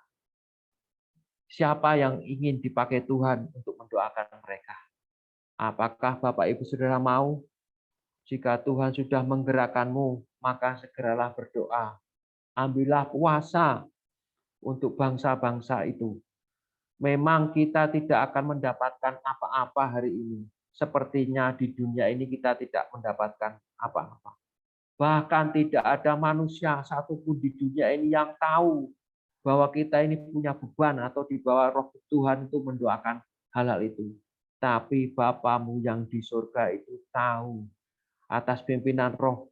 Siapa yang ingin dipakai Tuhan untuk mendoakan mereka? Apakah Bapak Ibu Saudara mau? Jika Tuhan sudah menggerakkanmu, maka segeralah berdoa. Ambillah puasa untuk bangsa-bangsa itu. Memang kita tidak akan mendapatkan apa-apa hari ini. Sepertinya di dunia ini kita tidak mendapatkan apa-apa. Bahkan tidak ada manusia satupun di dunia ini yang tahu bahwa kita ini punya beban atau di bawah Roh Tuhan itu mendoakan hal-hal itu. Tapi Bapamu yang di surga itu tahu. Atas pimpinan Roh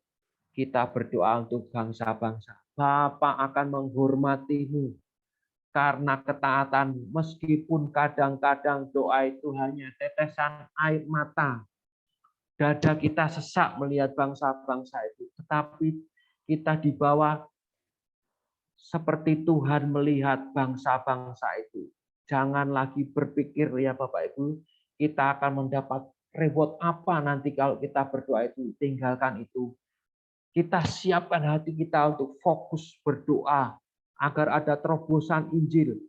kita berdoa untuk bangsa-bangsa. Bapa akan menghormatimu karena ketaatan, meskipun kadang-kadang doa itu hanya tetesan air mata. Dada kita sesak melihat bangsa-bangsa itu, tetapi kita di bawah seperti Tuhan melihat bangsa-bangsa itu. Jangan lagi berpikir ya Bapak Ibu, kita akan mendapat reward apa nanti kalau kita berdoa itu. Tinggalkan itu. Kita siapkan hati kita untuk fokus berdoa agar ada terobosan Injil,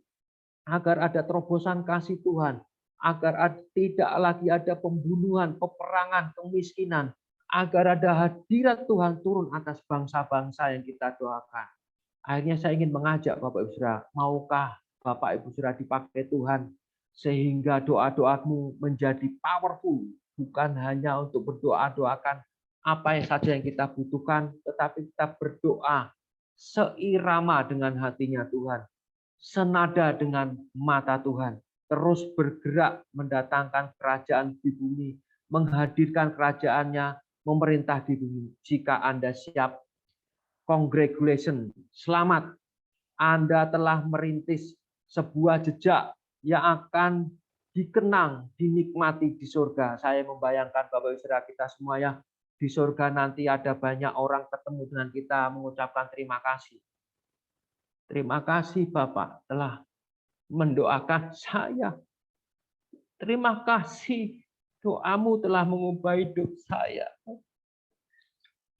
agar ada terobosan kasih Tuhan, agar tidak lagi ada pembunuhan, peperangan, kemiskinan, agar ada hadirat Tuhan turun atas bangsa-bangsa yang kita doakan. Akhirnya saya ingin mengajak Bapak Ibu Saudara, maukah Bapak Ibu Saudara dipakai Tuhan sehingga doa-doamu menjadi powerful, bukan hanya untuk berdoa-doakan apa yang saja yang kita butuhkan, tetapi kita berdoa seirama dengan hatinya Tuhan, senada dengan mata Tuhan, terus bergerak mendatangkan kerajaan di bumi, menghadirkan kerajaannya, memerintah di bumi. Jika Anda siap, congratulations, selamat. Anda telah merintis sebuah jejak yang akan dikenang, dinikmati di surga. Saya membayangkan Bapak Ibu Saudara kita semua ya, di surga nanti ada banyak orang ketemu dengan kita mengucapkan terima kasih. Terima kasih Bapak telah mendoakan saya. Terima kasih doamu telah mengubah hidup saya.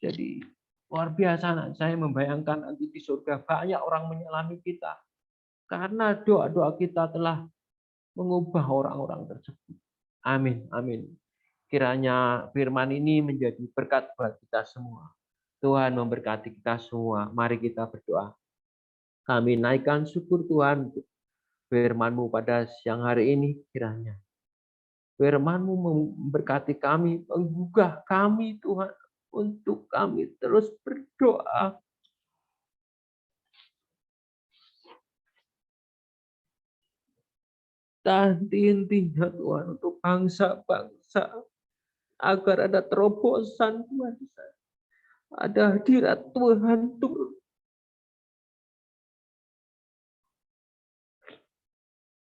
Jadi luar biasa, saya membayangkan nanti di surga banyak orang menyelami kita. Karena doa-doa kita telah mengubah orang-orang tersebut. Amin, amin. Kiranya firman ini menjadi berkat buat kita semua. Tuhan memberkati kita semua. Mari kita berdoa. Kami naikkan syukur Tuhan untuk firman-Mu pada siang hari ini kiranya. Firman-Mu memberkati kami, menggugah kami Tuhan untuk kami terus berdoa. Dan intinya Tuhan untuk bangsa-bangsa agar ada terobosan Tuhan. Ada hadirat Tuhan turun.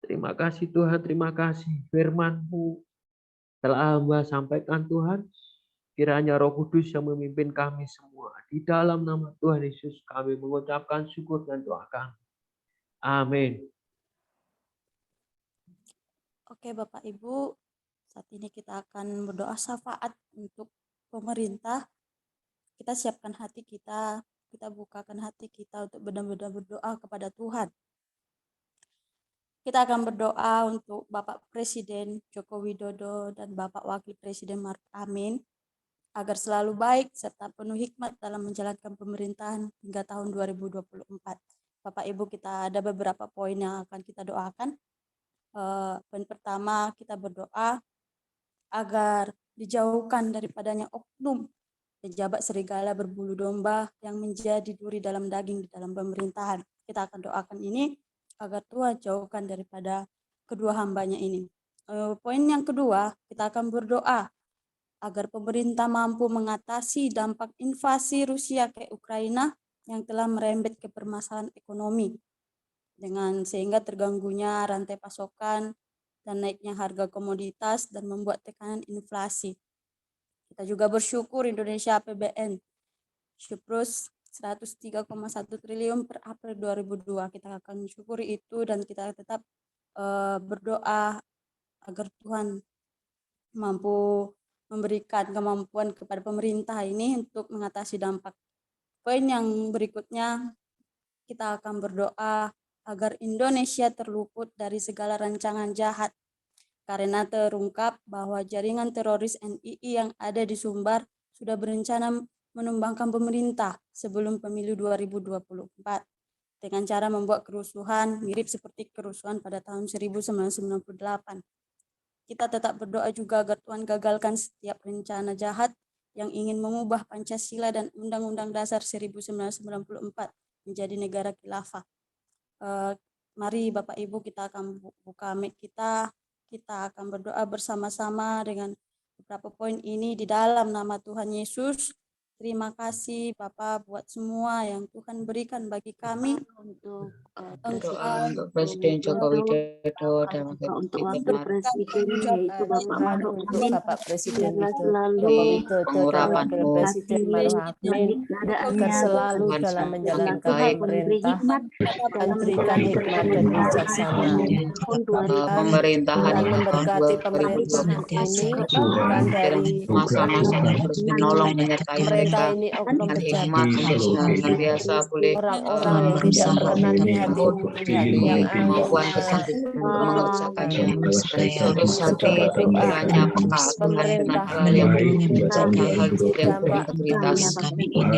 Terima kasih Tuhan, terima kasih firman-Mu telah hamba sampaikan Tuhan. Kiranya Roh Kudus yang memimpin kami semua. Di dalam nama Tuhan Yesus kami mengucapkan syukur dan doa kami. Amin. Oke Bapak Ibu, saat ini kita akan berdoa syafaat untuk pemerintah. Kita siapkan hati kita bukakan hati kita untuk benar-benar berdoa kepada Tuhan. Kita akan berdoa untuk Bapak Presiden Joko Widodo dan Bapak Wakil Presiden Maruf Amin agar selalu baik serta penuh hikmat dalam menjalankan pemerintahan hingga tahun 2024. Bapak Ibu, kita ada beberapa poin yang akan kita doakan. Poin pertama, kita berdoa agar dijauhkan daripadanya oknum pejabat serigala berbulu domba yang menjadi duri dalam daging di dalam pemerintahan. Kita akan doakan ini agar Tuhan jauhkan daripada kedua hambanya ini. Poin yang kedua, kita akan berdoa agar pemerintah mampu mengatasi dampak invasi Rusia ke Ukraina yang telah merembet ke permasalahan ekonomi, sehingga terganggunya rantai pasokan dan naiknya harga komoditas dan membuat tekanan inflasi. Kita juga bersyukur Indonesia APBN surplus 103,1 triliun per April 2002. Kita akan syukuri itu dan kita tetap berdoa agar Tuhan mampu memberikan kemampuan kepada pemerintah ini untuk mengatasi dampak. Poin yang berikutnya, kita akan berdoa agar Indonesia terluput dari segala rancangan jahat karena terungkap bahwa jaringan teroris NII yang ada di Sumbar sudah berencana menumbangkan pemerintah sebelum pemilu 2024 dengan cara membuat kerusuhan mirip seperti kerusuhan pada tahun 1998. Kita tetap berdoa juga agar Tuhan gagalkan setiap rencana jahat yang ingin mengubah Pancasila dan Undang-Undang Dasar 1944 menjadi negara khilafah. Mari Bapak Ibu, kita akan buka mic kita akan berdoa bersama-sama dengan beberapa poin ini di dalam nama Tuhan Yesus. Terima kasih Bapak buat semua yang Tuhan berikan bagi kami untuk Presiden Joko Widodo dan untuk wakil presiden yaitu Bapak Maruf untuk Amin Bapak Presiden selalu Joko Widodo dan Wakil Presiden Maruf Amin agar selalu dalam menjalankan pemerintah dan berikan hikmat dan bijaksana pemerintahan dan memberkati pemerintah ini dan dari masa-masa terus menolong menyertai mereka ini oknum dengan pejabat hikmat dengan biasa boleh orang-orang yang tidak berkenan di hati Tuhan yang kemampuan kesanggup untuk mengerjakannya dan terus hati pikirannya peka Tuhan dengan hal yang berintegritas.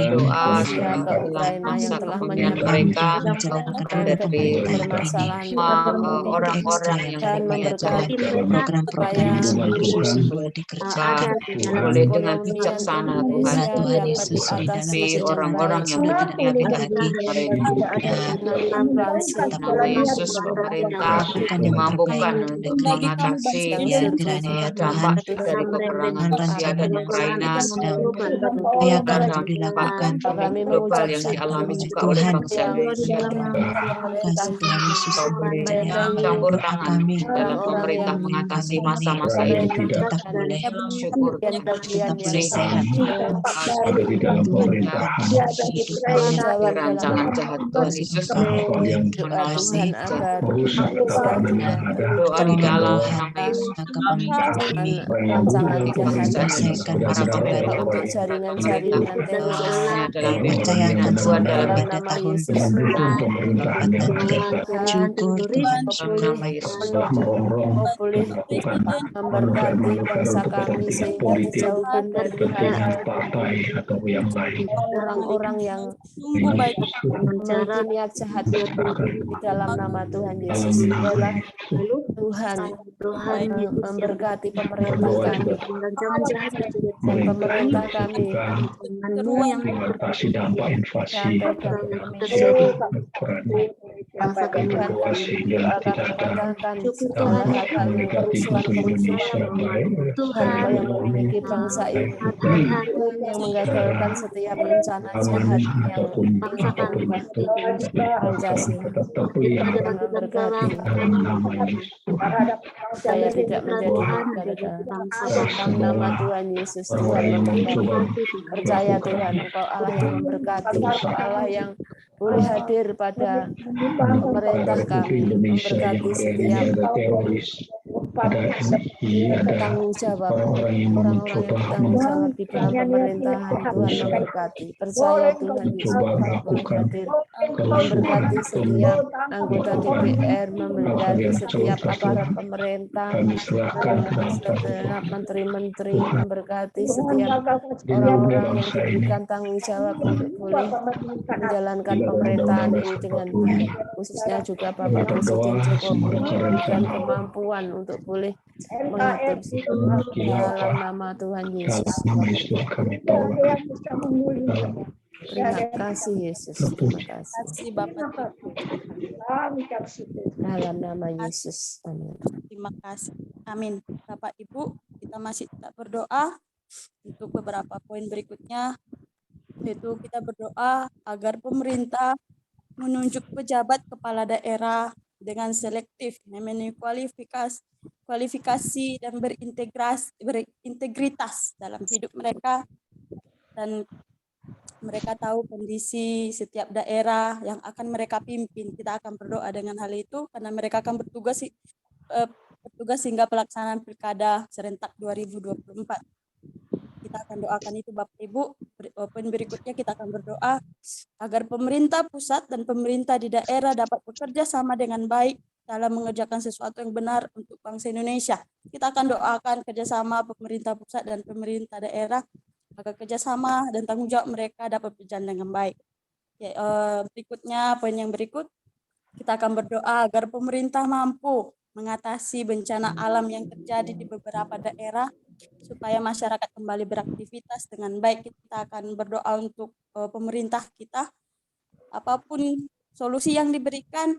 Doa supaya masa kepemimpinan mereka dari orang-orang yang memberkati program-program boleh dikerja boleh dengan bijaksana Tuhan dapat Yesus, diatasi tapi dengan orang-orang baik. yang sudah tidak lagi kemarin kata nama Yesus, pemerintah dimampukan untuk mengatasi dampak dari peperangan Rusia dan Ukraina dan upayakan untuk dilakukan Kami global yang mengucapkan dialami juga Tuhan oleh bangsa Indonesia. pemerintah Tuhan Yesus menyayangi campur tangan dalam orang-orang pemerintah yang mengatasi masa-masa ini. memerintahkan Syukur bagian yang sehat ada di dalam pemerintahan bertanggung rancangan jahat Tuhan Yesus yang menolong Tuhan agar merusak tatanan yang ada. doa di dalam nama Yesus rancangan jahat selesaikan para pemerintah untuk jaringan-jaringan teroris dalam percayakan dalam pada nama tahun Yesus. Mendukung pemerintahan yang syukur dalam nama Yesus merongrong Boleh melakukan memberkati bangsa kami manuver-manuver sehingga politik dijauhkan dari kepentingan partai atau yang lain. orang-orang yang sungguh baik memiliki niat jahat di dalam nama Tuhan Yesus. Biarlah Tuhan memberkati pemerintah kami dan pemerintah kami Mengatasi dampak inflasi sampai ke luas sehingga tidak ada hal-hal yang Indonesia baik hal yang memiliki bangsa ini yang menggagalkan setiap rencana jahat yang apapun itu Pancasila tetap terpelihara dan memberkati dalam nama Yesus. saya tidak menjadi dalam nama Tuhan Yesus. Tuhan Orang yang mencoba percaya Tuhan Engkau Allah yang memberkati, Engkau Allah yang boleh hadir pada pemerintah kami, Indonesia yang memberkati ada setiap ada teroris, ada MI, ada tanggung jawab orang-orang yang mencoba tanggung jawab di dalam pemerintahan. Tuhan memberkati, percaya Tuhan Yesus mencoba melakukan memberkati setiap anggota DPR, memberkati setiap aparat pemerintah, kami serahkan ke dalam setiap menteri-menteri, memberkati setiap orang-orang yang diberikan tanggung jawab untuk boleh menjalankan pemerintahan ini dengan baik, khususnya juga Bapak Presiden Jokowi diberikan kemampuan untuk boleh mengatur dalam nama Tuhan Yesus. nama Yesus kami tolong. Terima kasih Yesus. Terima kasih. Bapak. Dalam nama Yesus. Amin. Terima kasih. Amin. Bapak Ibu, kita masih tetap berdoa untuk beberapa poin berikutnya, yaitu kita berdoa agar pemerintah menunjuk pejabat kepala daerah dengan selektif, memenuhi kualifikasi dan berintegritas dalam hidup mereka, dan mereka tahu kondisi setiap daerah yang akan mereka pimpin. Kita akan berdoa dengan hal itu karena mereka akan bertugas hingga pelaksanaan Pilkada serentak 2024. Kita akan doakan itu Bapak Ibu. Poin berikutnya kita akan berdoa agar pemerintah pusat dan pemerintah di daerah dapat bekerja sama dengan baik dalam mengerjakan sesuatu yang benar untuk bangsa Indonesia. Kita akan doakan kerjasama pemerintah pusat dan pemerintah daerah agar kerjasama dan tanggung jawab mereka dapat berjalan dengan baik. Berikutnya, poin yang berikut, kita akan berdoa agar pemerintah mampu mengatasi bencana alam yang terjadi di beberapa daerah supaya masyarakat kembali beraktivitas dengan baik. Kita akan berdoa untuk pemerintah kita, apapun solusi yang diberikan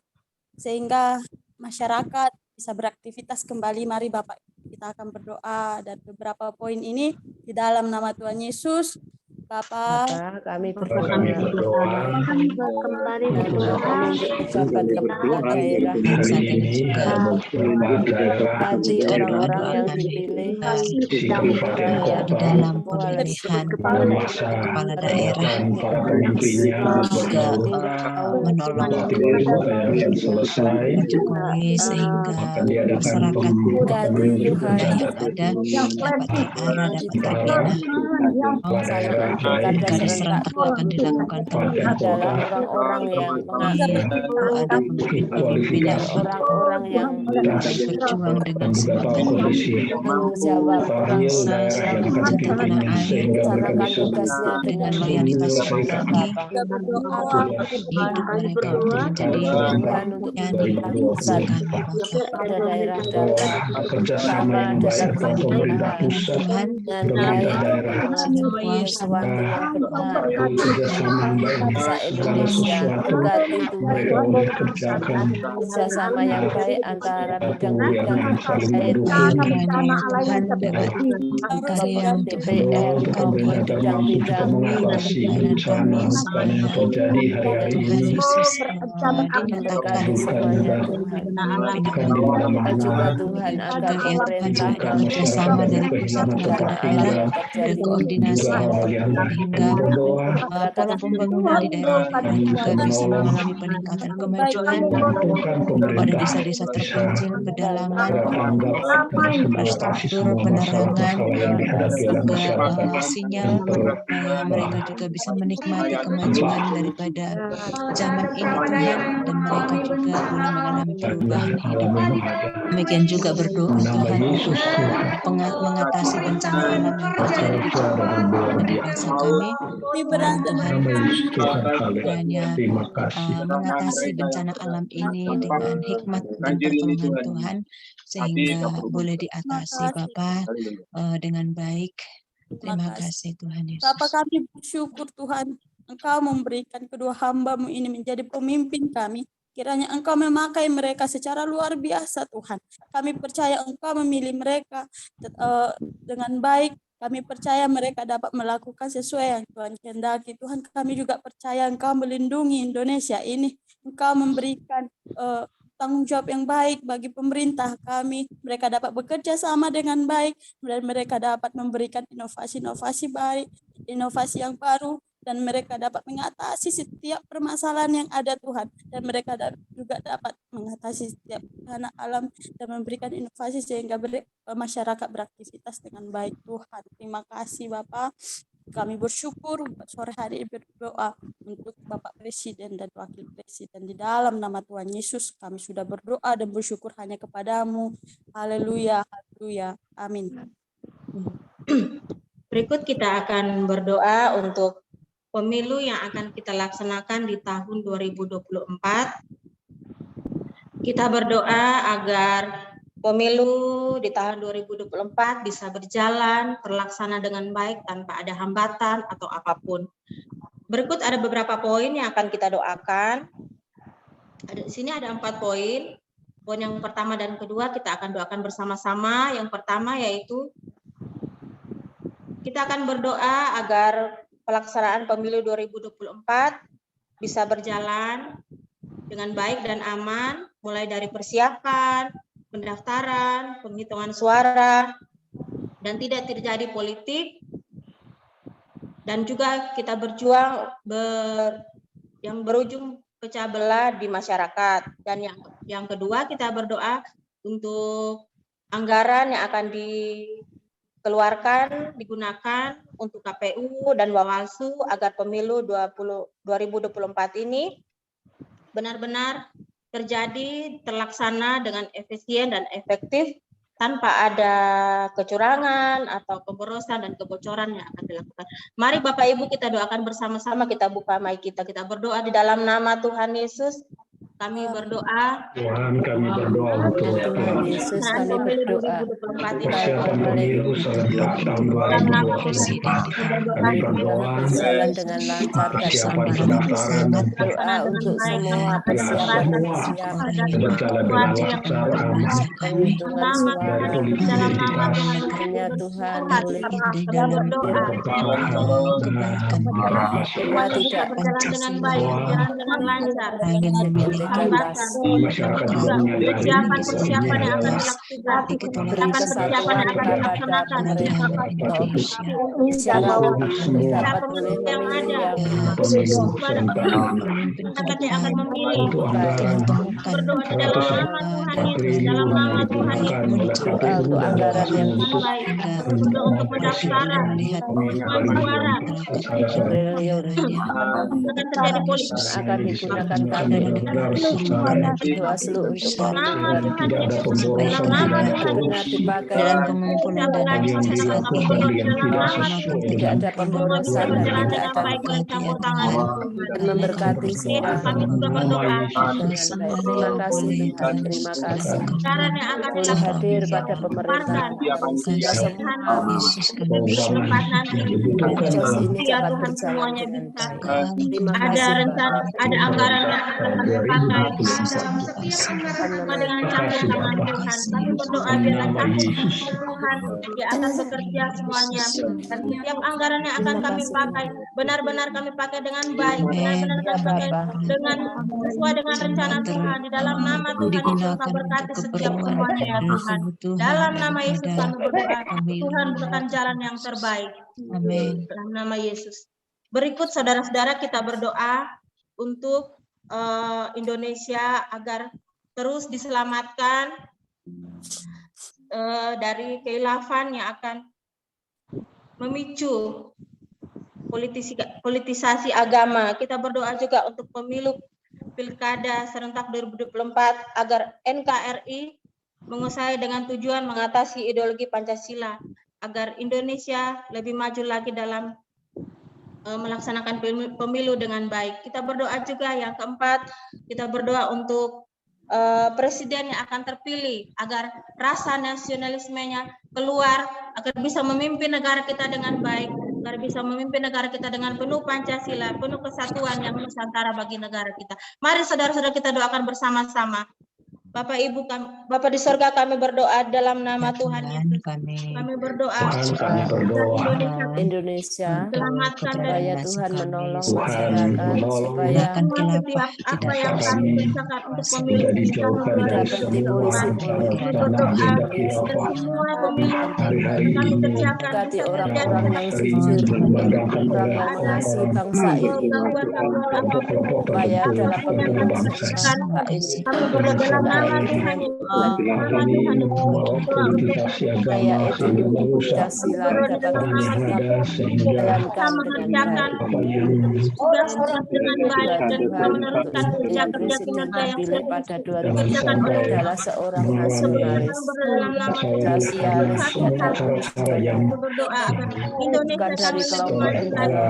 sehingga masyarakat bisa beraktivitas kembali. Mari Bapak, kita akan berdoa dan beberapa poin ini di dalam nama Tuhan Yesus. Bapa, kami berdoa kembali pejabat kepala daerah tadi orang-orang yang dipilih di dalam pemilihan kepala daerah juga menolong Jokowi sehingga masyarakat yang ada dapat terarah, dapat terbina. Pilkada serentak akan dilakukan adalah orang-orang yang mengambil ada pemimpin-pemimpin yang orang yang berjuang dengan dan semangat beberapa kondisi tanggung jawab orang real bangsa daerah yang akan cinta dipimpin tanah air sehingga mereka melaksanakan bisa tugasnya dengan dengan loyalitas yang menyelesaikan tinggi, Bapak. hidup mereka untuk menjadi Tuhan untuk nyanyi pusat kami Bapa. pada daerah-daerah kerjasama yang dalam dilakukan pemerintah pemerintahan pusat, Tuhan, dengan pemerintah baik daerah, sehingga kuasa sesuatu yang benar kerjasama yang baik, bangsa segala Indonesia sesuatu berkati Tuhan mereka boleh kerjakan kerjasama yang baik antara satu yang bidang-bidang akan saling terkait mendukung kiranya Tuhan lewat karya untuk DPR maupun pemerintah dalam mampu juga bidang-bidang mengatasi bencana bencana yang terjadi hari-hari Tuhan ini. Yesus dinyatakan memberkati semuanya Tuhan. Bukan di mana-mana, Juga Tuhan agar juga ya Tuhan pemerintah ada kerjasama dari pusat ke daerah dan koordinasi juga yang hal tepat yang sehingga berdoa pola pembangunan di daerah-daerah juga bisa mengalami peningkatan kemajuan menguntungkan pada pemerintah desa-desa bisa terpencil, pedalaman, beranggap mengatasi infrastruktur, semua penerangan, masalah-masalah yang dihadapi oleh juga masyarakat sinyal supaya mereka juga bisa menikmati kemajuan daripada zaman ini Tuhan, dan mereka juga boleh mengalami perubahan hidup. Demikian juga berdoa Tuhan untuk mengatasi bencana alam yang terjadi di bangsa kami. Tuhan kiranya terima kasih. mengatasi bencana alam ini dengan hikmat dan pertolongan Tuhan sehingga boleh diatasi Bapa dengan baik. Terima kasih Tuhan Yesus. Bapa, kami bersyukur Tuhan, Engkau memberikan kedua hamba-Mu ini menjadi pemimpin kami. Kiranya Engkau memakai mereka secara luar biasa Tuhan. Kami percaya Engkau memilih mereka dengan baik. Kami percaya mereka dapat melakukan sesuai yang Tuhan kehendaki. Tuhan, kami juga percaya Engkau melindungi Indonesia ini. Engkau memberikan tanggung jawab yang baik bagi pemerintah kami. Mereka dapat bekerja sama dengan baik dan mereka dapat memberikan inovasi-inovasi baik, inovasi yang baru, dan mereka dapat mengatasi setiap permasalahan yang ada Tuhan, dan mereka juga dapat mengatasi setiap bencana alam dan memberikan inovasi sehingga masyarakat beraktivitas dengan baik Tuhan. Terima kasih Bapak. Kami bersyukur sore hari ini berdoa untuk Bapak Presiden dan Wakil Presiden. Di dalam nama Tuhan Yesus kami sudah berdoa dan bersyukur hanya kepadamu. Haleluya, haleluya, amin. Berikut kita akan berdoa untuk pemilu yang akan kita laksanakan di tahun 2024. Kita berdoa agar pemilu di tahun 2024 bisa berjalan, terlaksana dengan baik tanpa ada hambatan atau apapun. Berikut ada beberapa poin yang akan kita doakan. Di sini ada 4 poin. Poin yang pertama dan kedua kita akan doakan bersama-sama. Yang pertama yaitu kita akan berdoa agar pelaksanaan pemilu 2024 bisa berjalan dengan baik dan aman, mulai dari persiapan, pendaftaran, penghitungan suara, dan tidak terjadi politik, dan juga kita berjuang yang berujung pecah belah di masyarakat. Dan yang kedua kita berdoa untuk anggaran yang akan dikeluarkan, digunakan untuk KPU dan Bawaslu agar pemilu 2024 ini benar-benar terjadi, terlaksana dengan efisien dan efektif tanpa ada kecurangan atau pemborosan dan kebocoran yang akan dilakukan. Mari Bapak Ibu kita doakan bersama-sama, kita buka mic kita berdoa di dalam nama Tuhan Yesus. Kami berdoa. Tuhan, kami berdoa untuk Tuhan Yesus, kami berdoa persiapan pemilu serentak tahun 2024. Kami berdoa berjalan dengan lancar dan persiapan aman. pendaftaran Doa untuk semua persiapan berjalan dengan lancar, penghitungan suara. dari politik Hanya Tuhan boleh di dalam kebaikan Bila tidak dengan baik, berjalan dengan lancar. masyarakat juga menyadari Persiapan yang akan dilakukan, persiapan yang akan dilaksanakan, secara semua dapat boleh yang ada, pemilu serentak masyarakat yang akan memilih untuk anggaran didoakan berdoa di dalam nama Tuhan Yesus, dalam nama Tuhan Yesus. Doa untuk anggaran yang Dengan baik. Kami berdoa untuk pendaftaran, melihat penghubungan suara, akan terjadi politik akan digunakan kami doa seluruh untuk nama Tuhan tidak ada Yesus, pemborosan, dalam nama tidak ada Tuhan korupsi, Yesus. dipakai dalam pengumpulan dana Kami berdoa di dalam nama tidak Tuhan. ada Semua bisa pemborosan dan berjalan tidak dengan ada baik bercampur tangan Tuhan. dan memberkati Yesus, kami juga berdoa. dengan baik. Terima kasih Tuhan, terima kasih. Cara yang akan Boleh dilakukan hadir pada pemerintahan sehingga semua Yesus kami di tempat nanti proses ini ya dapat Tuhan berjalan semuanya dengan bisa baik. Terima ada kasih rencana, Bapak. ada anggaran yang akan kami pakai dalam sama dengan campur tangan Tuhan. Kami berdoa biarlah campur tangan Tuhan yang akan bekerja semuanya, dan setiap anggaran yang akan kami pakai benar-benar kami pakai dengan baik, benar-benar kami pakai dengan sesuai dengan rencana Tuhan. Di dalam nama Tuhan Yesus kami berkati setiap semuanya ya Tuhan. Dalam nama Yesus kami berdoa, Tuhan berikan jalan yang terbaik. Amin. Dalam nama Yesus. Berikut saudara-saudara kita berdoa untuk Indonesia agar terus diselamatkan dari kekhilafan yang akan memicu politisasi agama. Kita berdoa juga untuk pemilu Pilkada serentak 2024 agar NKRI menguasai dengan tujuan mengatasi ideologi Pancasila agar Indonesia lebih maju lagi dalam melaksanakan pemilu dengan baik. Kita berdoa juga yang keempat, kita berdoa untuk presiden yang akan terpilih agar rasa nasionalismenya keluar, agar bisa memimpin negara kita dengan baik, agar bisa memimpin negara kita dengan penuh Pancasila, penuh kesatuan yang nusantara bagi negara kita. Mari saudara-saudara kita doakan bersama-sama. Bapak Ibu, Bapak di sorga, kami berdoa dalam nama Tuhan Yesus. Kami berdoa Indonesia selamatkan supaya Tuhan menolong Tuhan masyarakat menolong supaya setiap apa yang kami kerjakan untuk pemilu di tahun 2024. Kami berdoa semua pemilu hari-hari kami ini kerjakan berkati bisa orang-orang yang terjadi jujur, dipadamkan orang oleh yang mengasihi bangsa ini gangguan-gangguan apapun. supaya dalam pemilu bangsa. ini Kami berdoa dalam nama Tuhan Yesus. Membawa politisasi supaya agama sehingga ideologi merusak Pancasila dapat dan yang ada sehingga dijalankan dengan baik. apa yang tugas-tugas dengan baik dan bisa meneruskan kerja-kerja Presiden kinerja yang terpilih sudah pada dikerjakan oleh adalah seorang nasionalis, dalam nama sosialis, cara-cara yang Kami berdoa agar Indonesia bukan dari kami kelompok lebih maju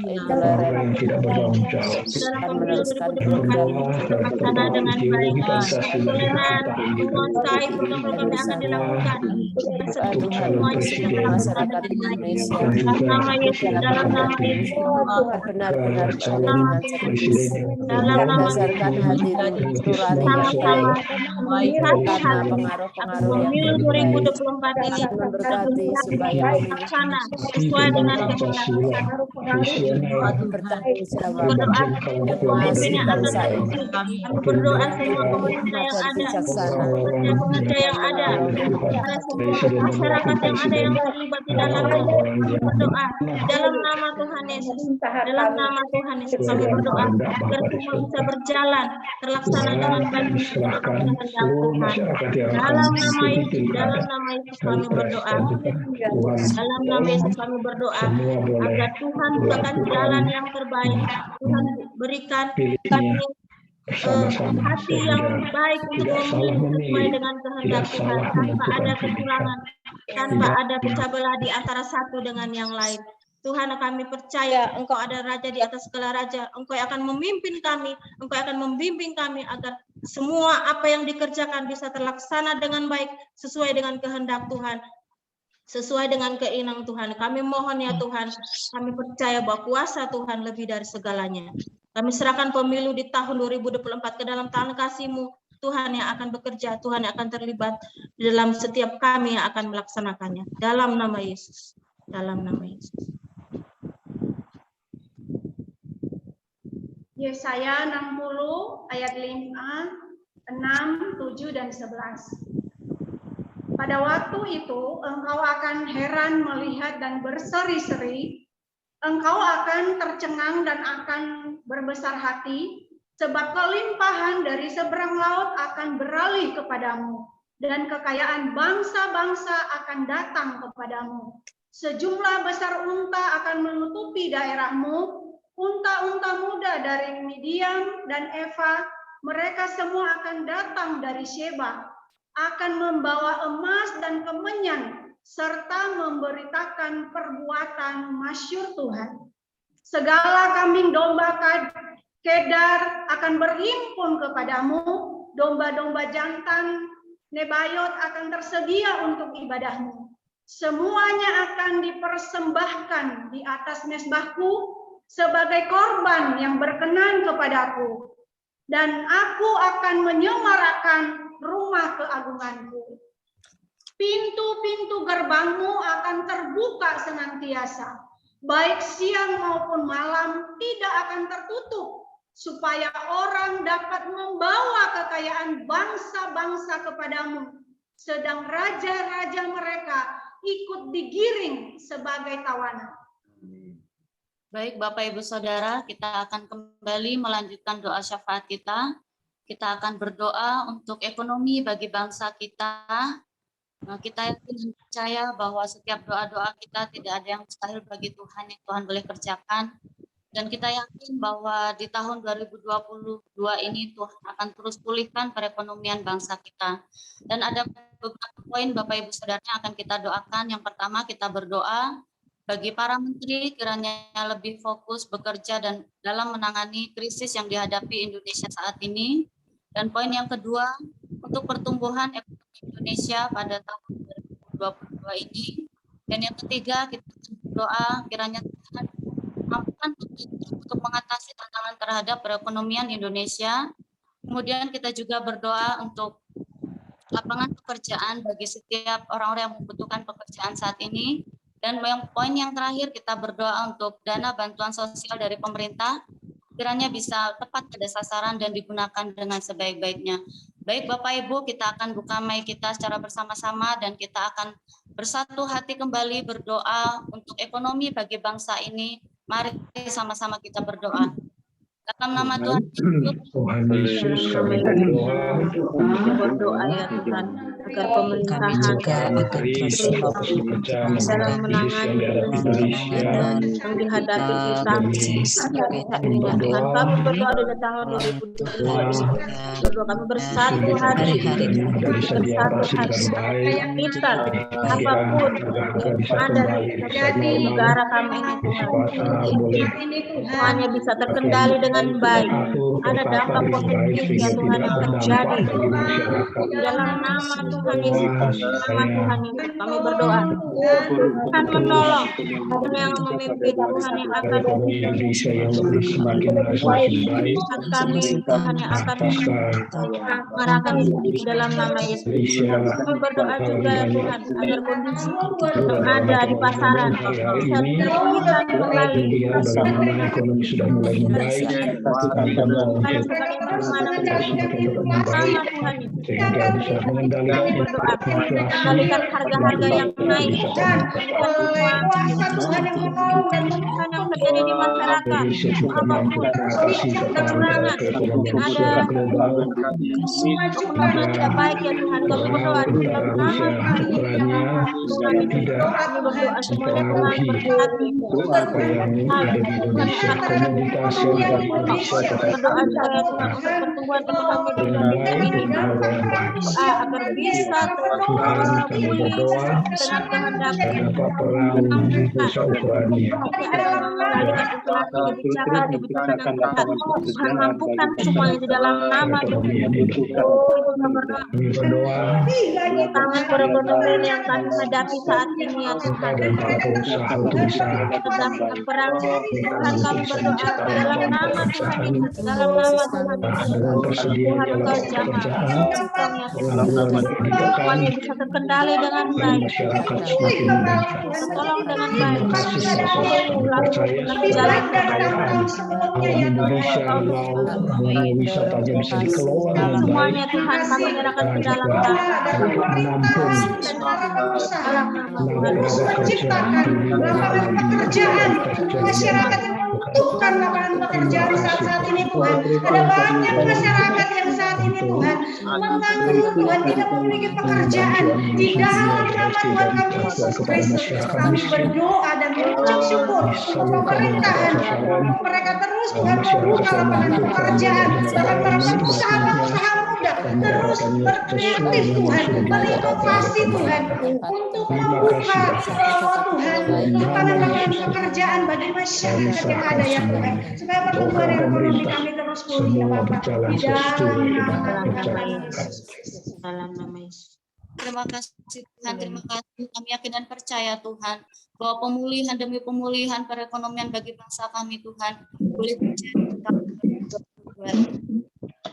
intoleran yang tidak bertanggung jawab. dalam pemilu meneruskan 2024 ini Berdoa terlaksana dengan baik. ideologi Pancasila Toleran, kita ini menguasai program-program yang akan dilakukan. untuk calon Semuanya presiden masyarakat dengan baik. Indonesia Dalam nama Yesus, dalam nama Yesus, benar-benar calon dengan cerdas presiden dalam nama berdasarkan hati nurani yang sama-sama baik satu karena hati pengaruh-pengaruh yang pemilu baik 2024 ini memberkati supaya terlaksana sesuai dengan kehendak Tuhan. bertanggung jawab Berdoa mengasihi pemimpin yang akan bangsa ini. terpilih. Kami berdoa semua pemerintah yang ada, bijaksana, pekerja-pekerja yang ada, kepada semua masyarakat yang ada yang terlibat di dalamnya. Kami berdoa di dalam nama Tuhan Yesus, dalam nama Tuhan Yesus kami berdoa agar semua bisa berjalan terlaksana dengan baik sesuai dengan kehendak Tuhan. Dalam nama Yesus, dalam nama Yesus kami berdoa. Dalam nama Yesus kami berdoa agar Tuhan bukakan jalan yang terbaik. Tuhan berikan kami hati yang baik untuk memilih sesuai dengan kehendak Tuhan, tanpa ada kecurangan, tanpa ada pecah belah di antara satu dengan yang lain. Tuhan, kami percaya Engkau ada Raja di atas segala raja. Engkau akan memimpin kami, Engkau akan membimbing kami agar semua apa yang dikerjakan bisa terlaksana dengan baik sesuai dengan kehendak Tuhan, sesuai dengan keinginan Tuhan. Kami mohon ya Tuhan, kami percaya bahwa kuasa Tuhan lebih dari segalanya. Kami serahkan pemilu di tahun 2024 ke dalam tangan kasih-Mu, Tuhan yang akan bekerja, Tuhan yang akan terlibat di dalam setiap kami yang akan melaksanakannya. Dalam nama Yesus. Dalam nama Yesus. Yesaya 60 ayat 5, 6, 7, dan 11. Pada waktu itu engkau akan heran melihat dan berseri-seri, engkau akan tercengang dan akan berbesar hati, Sebab kelimpahan dari seberang laut akan beralih kepadamu, dan kekayaan bangsa-bangsa akan datang kepadamu. Sejumlah besar unta akan menutupi daerahmu, unta-unta muda dari Midian dan Eva, mereka semua akan datang dari Sheba, akan membawa emas dan kemenyan, serta memberitakan perbuatan masyhur Tuhan. Segala kambing domba Kedar akan berhimpun kepadamu, domba-domba jantan Nebayot akan tersedia untuk ibadahmu. Semuanya akan dipersembahkan di atas mezbahku sebagai korban yang berkenan kepadaku, dan aku akan menyemarakkan rumah keagunganku. Pintu-pintu gerbangmu akan terbuka senantiasa, baik siang maupun malam tidak akan tertutup, supaya orang dapat membawa kekayaan bangsa-bangsa kepadamu, sedang raja-raja mereka ikut digiring sebagai tawanan. Baik Bapak Ibu Saudara, kita akan kembali melanjutkan doa syafaat kita. Kita akan berdoa untuk ekonomi bagi bangsa kita. Kita yakin dan percaya bahwa setiap doa-doa kita tidak ada yang mustahil bagi Tuhan yang Tuhan boleh kerjakan. Dan kita yakin bahwa di tahun 2022 ini Tuhan akan terus pulihkan perekonomian bangsa kita. Dan ada beberapa poin Bapak Ibu Saudara yang akan kita doakan. Yang pertama, kita berdoa bagi para menteri kiranya lebih fokus bekerja dan dalam menangani krisis yang dihadapi Indonesia saat ini. Dan poin yang kedua, untuk pertumbuhan ekonomi Indonesia pada tahun 2022 ini. Dan yang ketiga, kita berdoa kiranya Tuhan mampukan untuk mengatasi tantangan terhadap perekonomian Indonesia. Kemudian kita juga berdoa untuk lapangan pekerjaan bagi setiap orang-orang yang membutuhkan pekerjaan saat ini. Dan poin yang terakhir, kita berdoa untuk dana bantuan sosial dari pemerintah kiranya bisa tepat pada sasaran dan digunakan dengan sebaik-baiknya. Baik Bapak Ibu, kita akan buka mic kita secara bersama-sama dan kita akan bersatu hati kembali berdoa untuk ekonomi bagi bangsa ini. Mari sama-sama kita berdoa. Dalam nama Tuhan Yesus, kami berdoa ya Tuhan agar pemerintahan dalam menangani yang dihadapi kita ya Tuhan. Kami berdoa dari tahun 2022 berdoa kami bersatu hati kita apapun yang ada di negara kami ini Tuhan semuanya bisa terkendali dengan baik. Ada dampak positif ya Tuhan yang terjadi dalam nama Tuhan Yesus. Nama Tuhan Yesus kami berdoa Tuhan menolong Tuhan yang memimpin Tuhan yang akan kami Tuhan yang akan mengarahkan di dalam nama Yesus. Kami berdoa juga ya Tuhan agar kondisi yang ada di pasaran bisa terpulihkan kembali. Ekonomi sudah mulai membaik. Mengendalikan harga-harga yang naik yang terjadi di masyarakat apapun kekurangan mungkin ada ekonomi tidak baik ya Tuhan kami berdoa dalam nama Tuhan kami berdoa semuanya Tuhan berhati berdoa saya Tuhan untuk pertumbuhan ekonomi di Indonesia ini agar bisa pulih dengan kehendak mengendalikan kebijakan Tuhan mampukan semuanya di dalam nama Tuhan. Tangan perekonomian yang kami hadapi saat ini ya Tuhan sedang perang Tuhan kami berdoa dalam nama Tuhan Yesus dalam nama Tuhan Tuhan engkau jangan semuanya bisa terkendali dengan baik tolong dengan baik jalan semuanya Tuhan kami menyerahkan ke dalam menciptakan lapangan pekerjaan masyarakat membutuhkan lapangan pekerjaan saat ini Tuhan. Ada banyak masyarakat yang saat ini Tuhan menganggur Tuhan, tidak memiliki pekerjaan. Di dalam nama Tuhan kami Yesus Kristus, kami berdoa dan mengucap syukur untuk pemerintahan, untuk mereka terus Tuhan membuka lapangan pekerjaan, bahkan para pengusaha muda terus berkreatif Tuhan, berinovasi Tuhan, untuk membuka Tuhan lapangan pekerjaan bagi masyarakat yang ada ya Tuhan, supaya pertumbuhan ekonomi kami terus pulih ya Bapak. Di dalam nama Yesus. Terima kasih Tuhan, terima kasih. Kami yakin dan percaya Tuhan bahwa pemulihan demi pemulihan perekonomian bagi bangsa kami Tuhan boleh terjadi.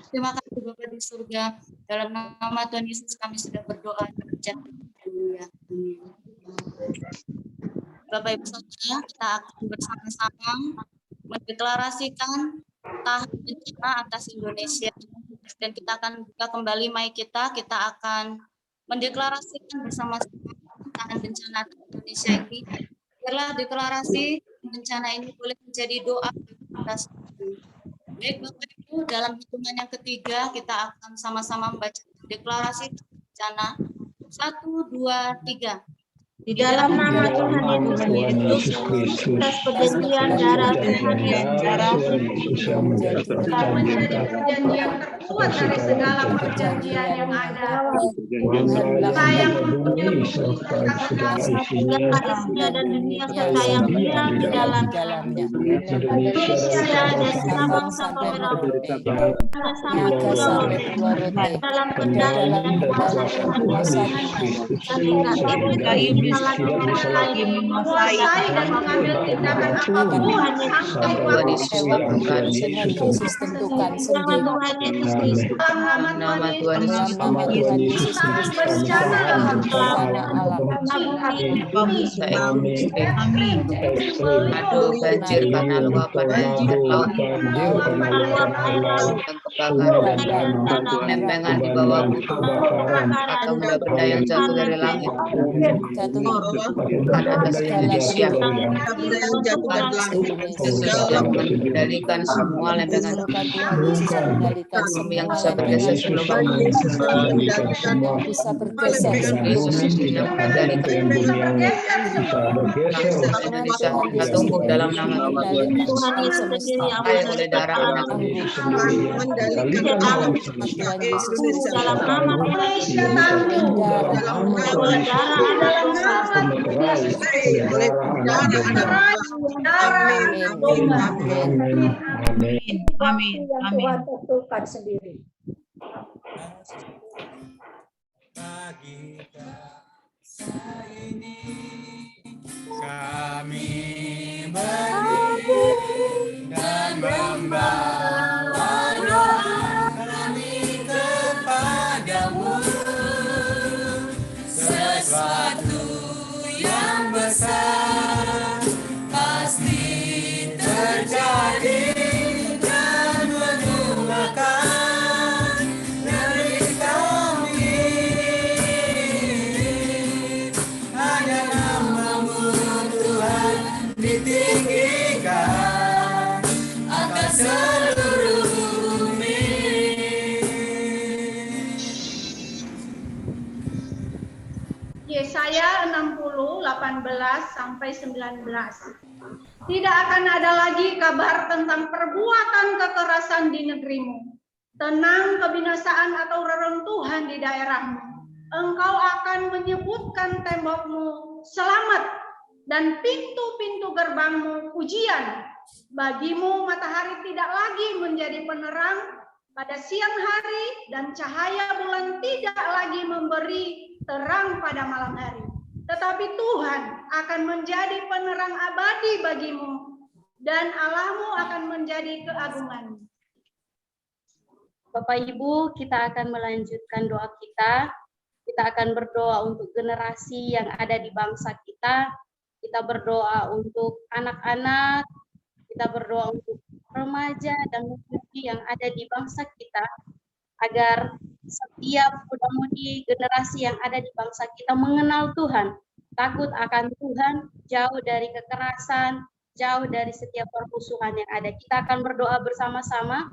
Terima kasih Bapak di surga. Dalam nama Tuhan Yesus kami sudah berdoa dan percaya. Bapak Ibu Saudara, kita akan bersama-sama mendeklarasikan tahap bencana atas Indonesia, dan kita akan buka kembali mic kita akan mendeklarasikan bersama-sama tahan bencana atas Indonesia ini. Biarlah deklarasi bencana ini boleh menjadi doa kita semua. Baik Bapak Ibu, dalam hitungan yang ketiga kita akan sama-sama membaca deklarasi bencana. 1, 2, 3. Di dalam nama Tuhan Yesus Kristus, atas perjanjian darah Tuhan Yesus yang menjadi perjanjian terkuat dari segala perjanjian yang ada. Sayang bumi serta segala isinya dan dunia serta yang diam di dalamnya. Indonesia dan Sabang sampai Merauke, sampai Pulau Rote, dalam kendali dan kuasa Tuhan Yesus Kristus. Tidak bisa lagi menguasai dan mengambil tindakan apapun sampai waktu Tuhan Yesus tentukan sendiri. Dalam nama Tuhan Yesus Kristus, bencana alam, Aduh, banjir karena luapan air laut, kebakaran, lempengan di bawah bumi, atau benda-benda yang jatuh dari langit. Ada Indonesia Yesus yang mengendalikan semua lempengan bumi yang bisa bergeser sebelum bisa bergeser. Yesus yang mengendalikan bisa tumbuh dalam nama Tuhan Yesus sendiri yang oleh darah anak Tuhan Yesus dalam nama Tuhan tentukan sendiri. Bagi bangsa ini kami berdiri dan membawa doa kami kepadamu, sesuatu yang besar pasti terjadi dan menyulakan negeri kami. Hanya nama-Mu Tuhan ditinggikan akan seluruh bumi. Yesaya 60:18-19. Tidak akan ada lagi kabar tentang perbuatan kekerasan di negerimu, tenang kebinasaan atau reruntuhan di daerahmu. Engkau akan menyebutkan tembokmu selamat dan pintu-pintu gerbangmu pujian. Bagimu matahari tidak lagi menjadi penerang pada siang hari, dan cahaya bulan tidak lagi memberi terang pada malam hari. Tetapi Tuhan akan menjadi penerang abadi bagimu, dan Allahmu akan menjadi keagunganmu. Bapak Ibu, kita akan melanjutkan doa kita. Kita akan berdoa untuk generasi yang ada di bangsa kita. Kita berdoa untuk anak-anak, kita berdoa untuk remaja dan mudi yang ada di bangsa kita, agar setiap muda-mudi generasi yang ada di bangsa kita mengenal Tuhan, takut akan Tuhan, jauh dari kekerasan, jauh dari setiap permusuhan yang ada. Kita akan berdoa bersama-sama.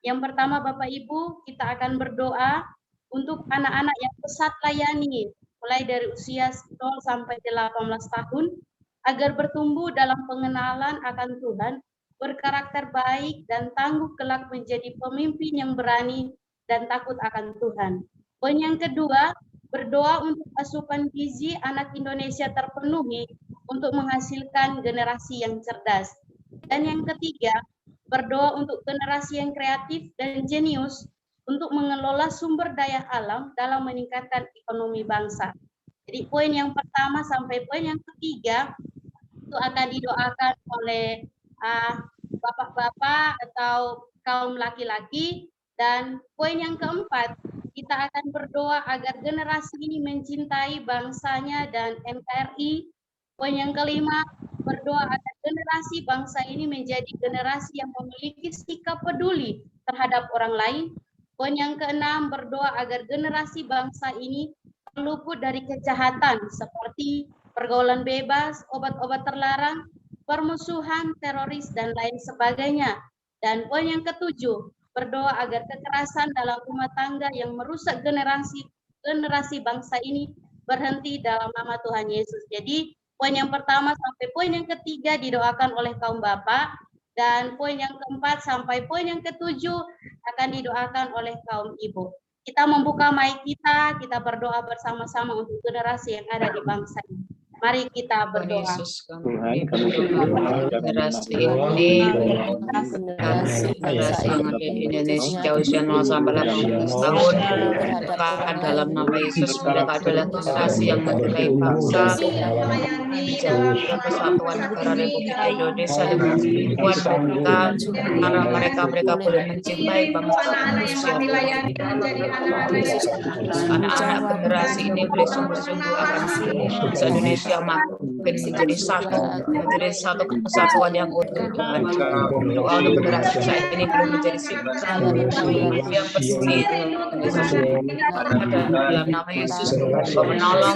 Yang pertama Bapak Ibu, kita akan berdoa untuk anak-anak yang pesat layani, mulai dari usia 0 sampai 18 tahun, agar bertumbuh dalam pengenalan akan Tuhan, berkarakter baik dan tangguh kelak menjadi pemimpin yang berani dan takut akan Tuhan. Poin yang kedua, berdoa untuk asupan gizi anak Indonesia terpenuhi untuk menghasilkan generasi yang cerdas. Dan yang ketiga, berdoa untuk generasi yang kreatif dan jenius untuk mengelola sumber daya alam dalam meningkatkan ekonomi bangsa. Jadi poin yang pertama sampai poin yang ketiga itu akan didoakan oleh bapak-bapak atau kaum laki-laki. Dan poin yang keempat, kita akan berdoa agar generasi ini mencintai bangsanya dan NKRI. Poin yang kelima, berdoa agar generasi bangsa ini menjadi generasi yang memiliki sikap peduli terhadap orang lain. Poin yang keenam, berdoa agar generasi bangsa ini terluput dari kejahatan seperti pergaulan bebas, obat-obat terlarang, permusuhan, teroris, dan lain sebagainya. Dan poin yang ketujuh, berdoa agar kekerasan dalam rumah tangga yang merusak generasi bangsa ini berhenti dalam nama Tuhan Yesus. Jadi poin yang pertama sampai poin yang ketiga didoakan oleh kaum bapak, dan poin yang keempat sampai poin yang ketujuh akan didoakan oleh kaum ibu. Kita membuka mic kita berdoa bersama-sama untuk generasi yang ada di bangsa ini. Mari kita berdoa. Yesus, kami berdoa generasi ini, generasi yang ada di Indonesia usia 0 sampai 18 tahun, bukan dalam nama Yesus. Mereka adalah generasi yang mencintai bangsa, menjaga persatuan negara Republik Indonesia dengan kuat mereka, karena mereka boleh mencintai bangsa Indonesia. Anak-anak generasi ini boleh sungguh-sungguh akan bangsa Indonesia makin menjadi satu kesatuan yang utuh. Tuhan, doa untuk generasi saya ini belum menjadi simpan yang bersih dalam nama Yesus. Menolong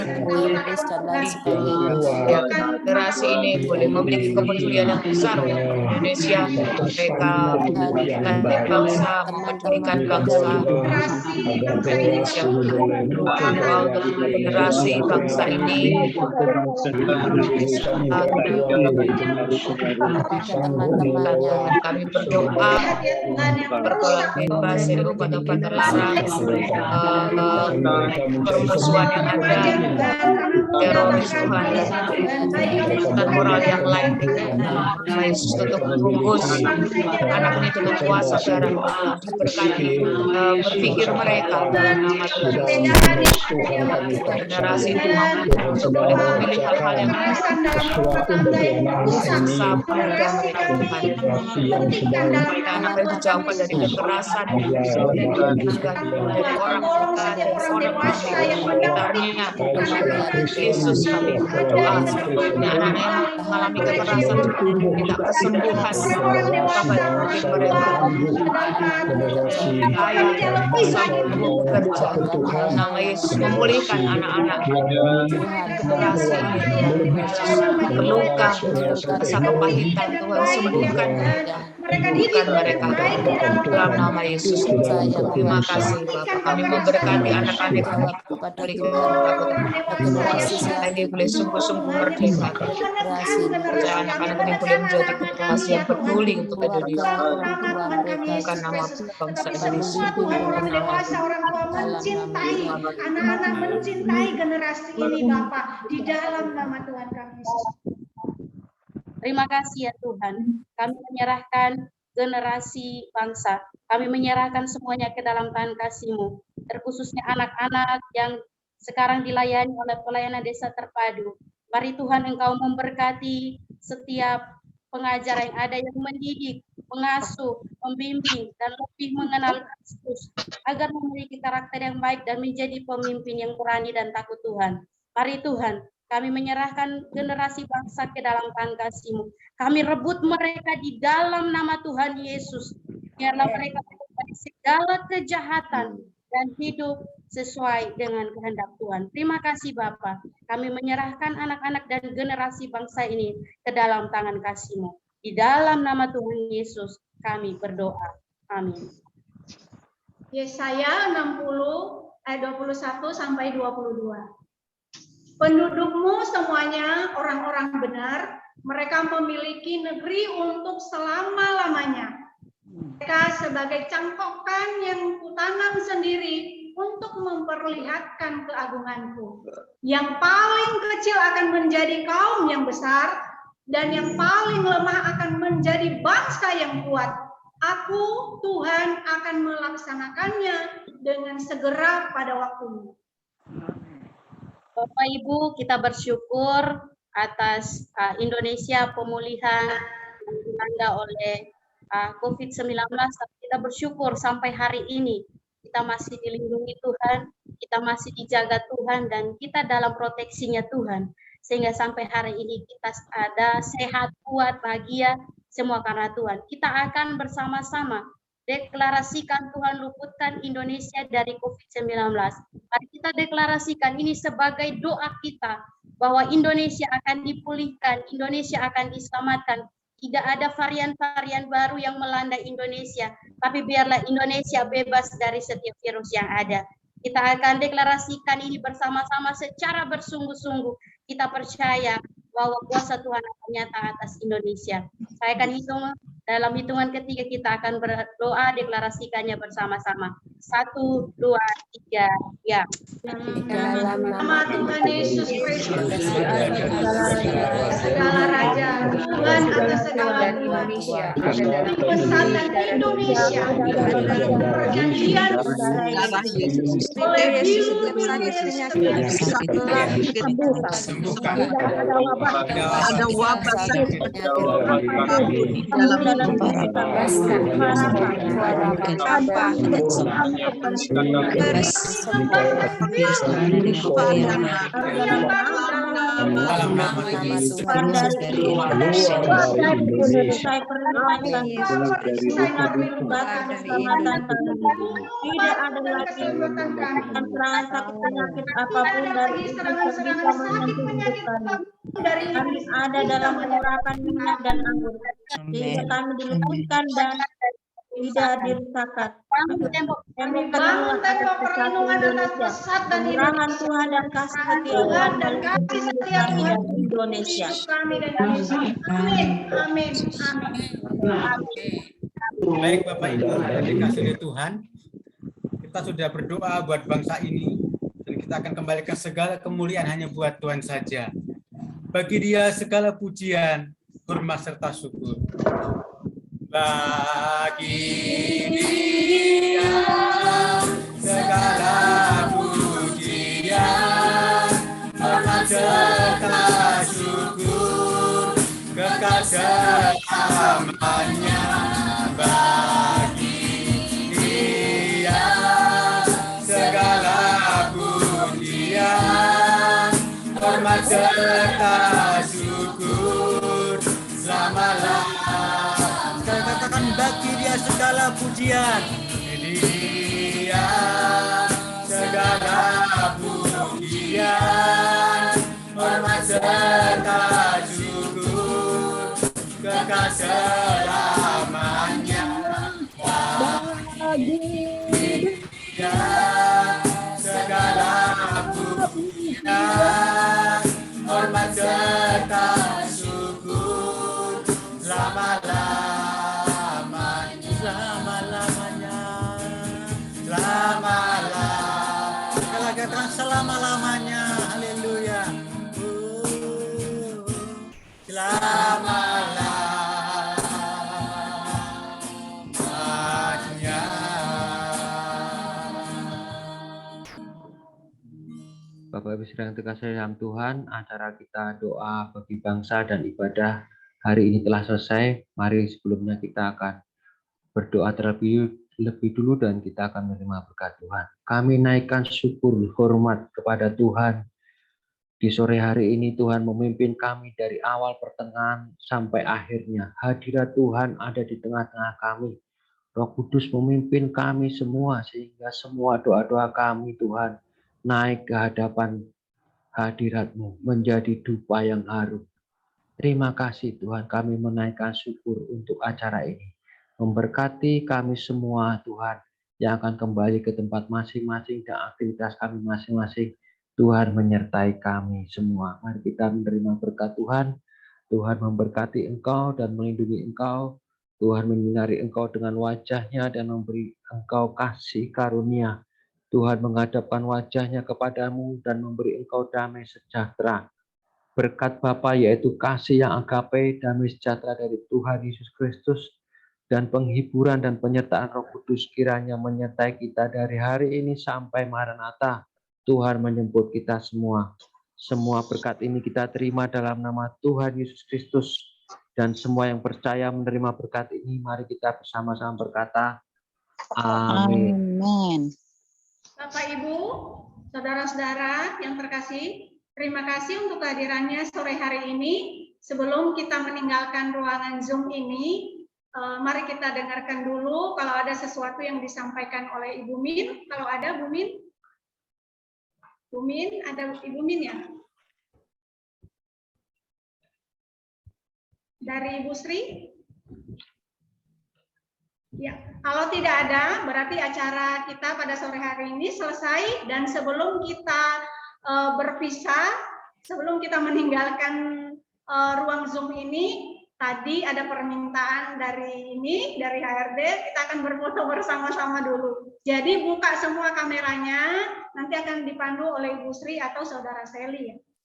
generasi ini boleh memiliki kepedulian yang besar di Indonesia. Mereka mencintai bangsa, mempedulikan bangsa Indonesia. Doa untuk generasi bangsa ini kami berdoa pergaulan bebas dari obat-obat terlarang, permusuhan yang ada, teroris Tuhan, dan moral yang lain. Yesus tutup bungkus anak ini dengan kuasa darah Allah, berkati berpikir mereka dalam nama Tuhan. Generasi itu mampu boleh memilih hal-hal yang sabar dan mereka Tuhan. Anak yang dijauhkan dari kekerasan, dari orang sekitarnya. Yesus, kami berdoa anak-anak yang mengalami kekerasan, minta kesembuhan kepada mereka. Ayah sanggup bekerja nama Yesus, memulihkan anak-anak generasi ini terluka, rasa kepahitan. Tuhan sembuhkan mereka dalam nama Yesus. Terima kasih Bapak, kami memberkati anak-anak kami dari ini boleh sungguh-sungguh merdeka. Anak-anak ini boleh menjadi generasi yang peduli untuk Indonesia, bukan nama bangsa Indonesia. Orang tua mencintai anak-anak, mencintai generasi ini Bapak, di dalam nama Tuhan kami Yesus. Terima kasih ya Tuhan, kami menyerahkan generasi bangsa, kami menyerahkan semuanya ke dalam tangan kasih-Mu, terkhususnya anak-anak yang sekarang dilayani oleh pelayanan desa terpadu. Mari Tuhan Engkau memberkati setiap pengajar yang ada, yang mendidik, mengasuh, membimbing, dan lebih mengenal Kristus, agar memiliki karakter yang baik dan menjadi pemimpin yang berani dan takut Tuhan. Mari Tuhan, kami menyerahkan generasi bangsa ke dalam tangan kasih-Mu. Kami rebut mereka di dalam nama Tuhan Yesus. Biarlah mereka dari segala kejahatan dan hidup sesuai dengan kehendak Tuhan. Terima kasih Bapa. Kami menyerahkan anak-anak dan generasi bangsa ini ke dalam tangan kasih-Mu. Di dalam nama Tuhan Yesus kami berdoa. Amin. Yesaya 60 ayat 21 sampai 22. Pendudukmu semuanya orang-orang benar, mereka memiliki negeri untuk selama-lamanya. Mereka sebagai cangkokan yang kutanam sendiri untuk memperlihatkan keagunganku. Yang paling kecil akan menjadi kaum yang besar, dan yang paling lemah akan menjadi bangsa yang kuat. Aku, Tuhan, akan melaksanakannya dengan segera pada waktunya. Bapak Ibu, kita bersyukur atas Indonesia pemulihan yang dilanda oleh COVID-19. Kita bersyukur sampai hari ini kita masih dilindungi Tuhan, kita masih dijaga Tuhan, dan kita dalam proteksinya Tuhan. Sehingga sampai hari ini kita ada sehat, kuat, bahagia, semua karena Tuhan. Kita akan bersama-sama deklarasikan Tuhan luputkan Indonesia dari COVID-19. Mari kita deklarasikan ini sebagai doa kita, bahwa Indonesia akan dipulihkan, Indonesia akan diselamatkan. Tidak ada varian-varian baru yang melanda Indonesia, tapi biarlah Indonesia bebas dari setiap virus yang ada. Kita akan deklarasikan ini bersama-sama secara bersungguh-sungguh. Kita percaya bahwa kuasa Tuhan akan nyata atas Indonesia. Saya akan hitung, dalam hitungan ketiga kita akan berdoa, deklarasikannya bersama-sama. 1, 2, 3, ya. Dalam nama Tuhan Yesus Kristus, segala raja, Tuhan atas segala Indonesia, pesan Indonesia, perjanjian oleh ada wabah dalam nama Yesus Kristus dari Indonesia. Tidak ada lagi serangan sakit penyakit apapun dari iblis yang bisa menyembuhkan. Kami ada dalam mengurangkan minyak dan anggur, sehingga kami diluputkan dan tidak dirusakkan. Tembok perlindungan atas kesatuan Indonesia, penerangan Tuhan dan kasih setia Tuhan meliputi kami dan Indonesia. Amin, amin, amin. Baik Bapak Ibu, yang dikasihi oleh Tuhan, kita sudah berdoa buat bangsa ini, dan kita akan kembalikan segala kemuliaan hanya buat Tuhan saja. Bagi Dia segala pujian, hormat serta syukur. Bagi Dia segala pujian, hormat serta syukur, kekal selamanya. Bagi Dia segala pujian, hormat serta syukur, selama-lamanya. Katakan bagi Dia segala pujian. Dia segala pujian, hormat serta syukur, kekal selamanya. Bagi Dia segala pujian, hormat serta syukur, selama-lamanya, selama-lamanya, selama-lamanya. Sekali lagi katakan selama-lamanya. Haleluya. Selama-lamanya. Bapak Ibu sedang dikasihi dalam Tuhan, acara kita doa bagi bangsa dan ibadah hari ini telah selesai. Mari sebelumnya kita akan berdoa terlebih dulu dan kita akan menerima berkat Tuhan. Kami naikkan syukur hormat kepada Tuhan. Di sore hari ini Tuhan memimpin kami dari awal pertengahan sampai akhirnya. Hadirat Tuhan ada di tengah-tengah kami. Roh Kudus memimpin kami semua sehingga semua doa-doa kami Tuhan naik ke hadapan hadirat-Mu menjadi dupa yang harum. Terima kasih Tuhan, kami menaikkan syukur untuk acara ini. Memberkati kami semua Tuhan yang akan kembali ke tempat masing-masing dan aktivitas kami masing-masing. Tuhan menyertai kami semua. Mari kita menerima berkat Tuhan. Tuhan memberkati engkau dan melindungi engkau. Tuhan menyinari engkau dengan wajah-Nya dan memberi engkau kasih karunia. Tuhan menghadapkan wajah-Nya kepadamu dan memberi engkau damai sejahtera. Berkat Bapa yaitu kasih yang agape, damai sejahtera dari Tuhan Yesus Kristus, dan penghiburan dan penyertaan Roh Kudus kiranya menyertai kita dari hari ini sampai Maranatha. Tuhan menjemput kita semua. Semua berkat ini kita terima dalam nama Tuhan Yesus Kristus. Dan semua yang percaya menerima berkat ini, mari kita bersama-sama berkata, amin. Bapak, Ibu, saudara-saudara yang terkasih, terima kasih untuk kehadirannya sore hari ini. Sebelum kita meninggalkan ruangan Zoom ini, mari kita dengarkan dulu kalau ada sesuatu yang disampaikan oleh Ibu Min. Kalau ada, Bu Min? Bu Min, ada Ibu Min ya? Dari Ibu Sri? Ya, kalau tidak ada, berarti acara kita pada sore hari ini selesai. Dan sebelum kita berpisah, sebelum kita meninggalkan ruang Zoom ini, tadi ada permintaan dari HRD, kita akan berfoto bersama-sama dulu. Jadi buka semua kameranya, nanti akan dipandu oleh Ibu Sri atau Saudara Seli ya.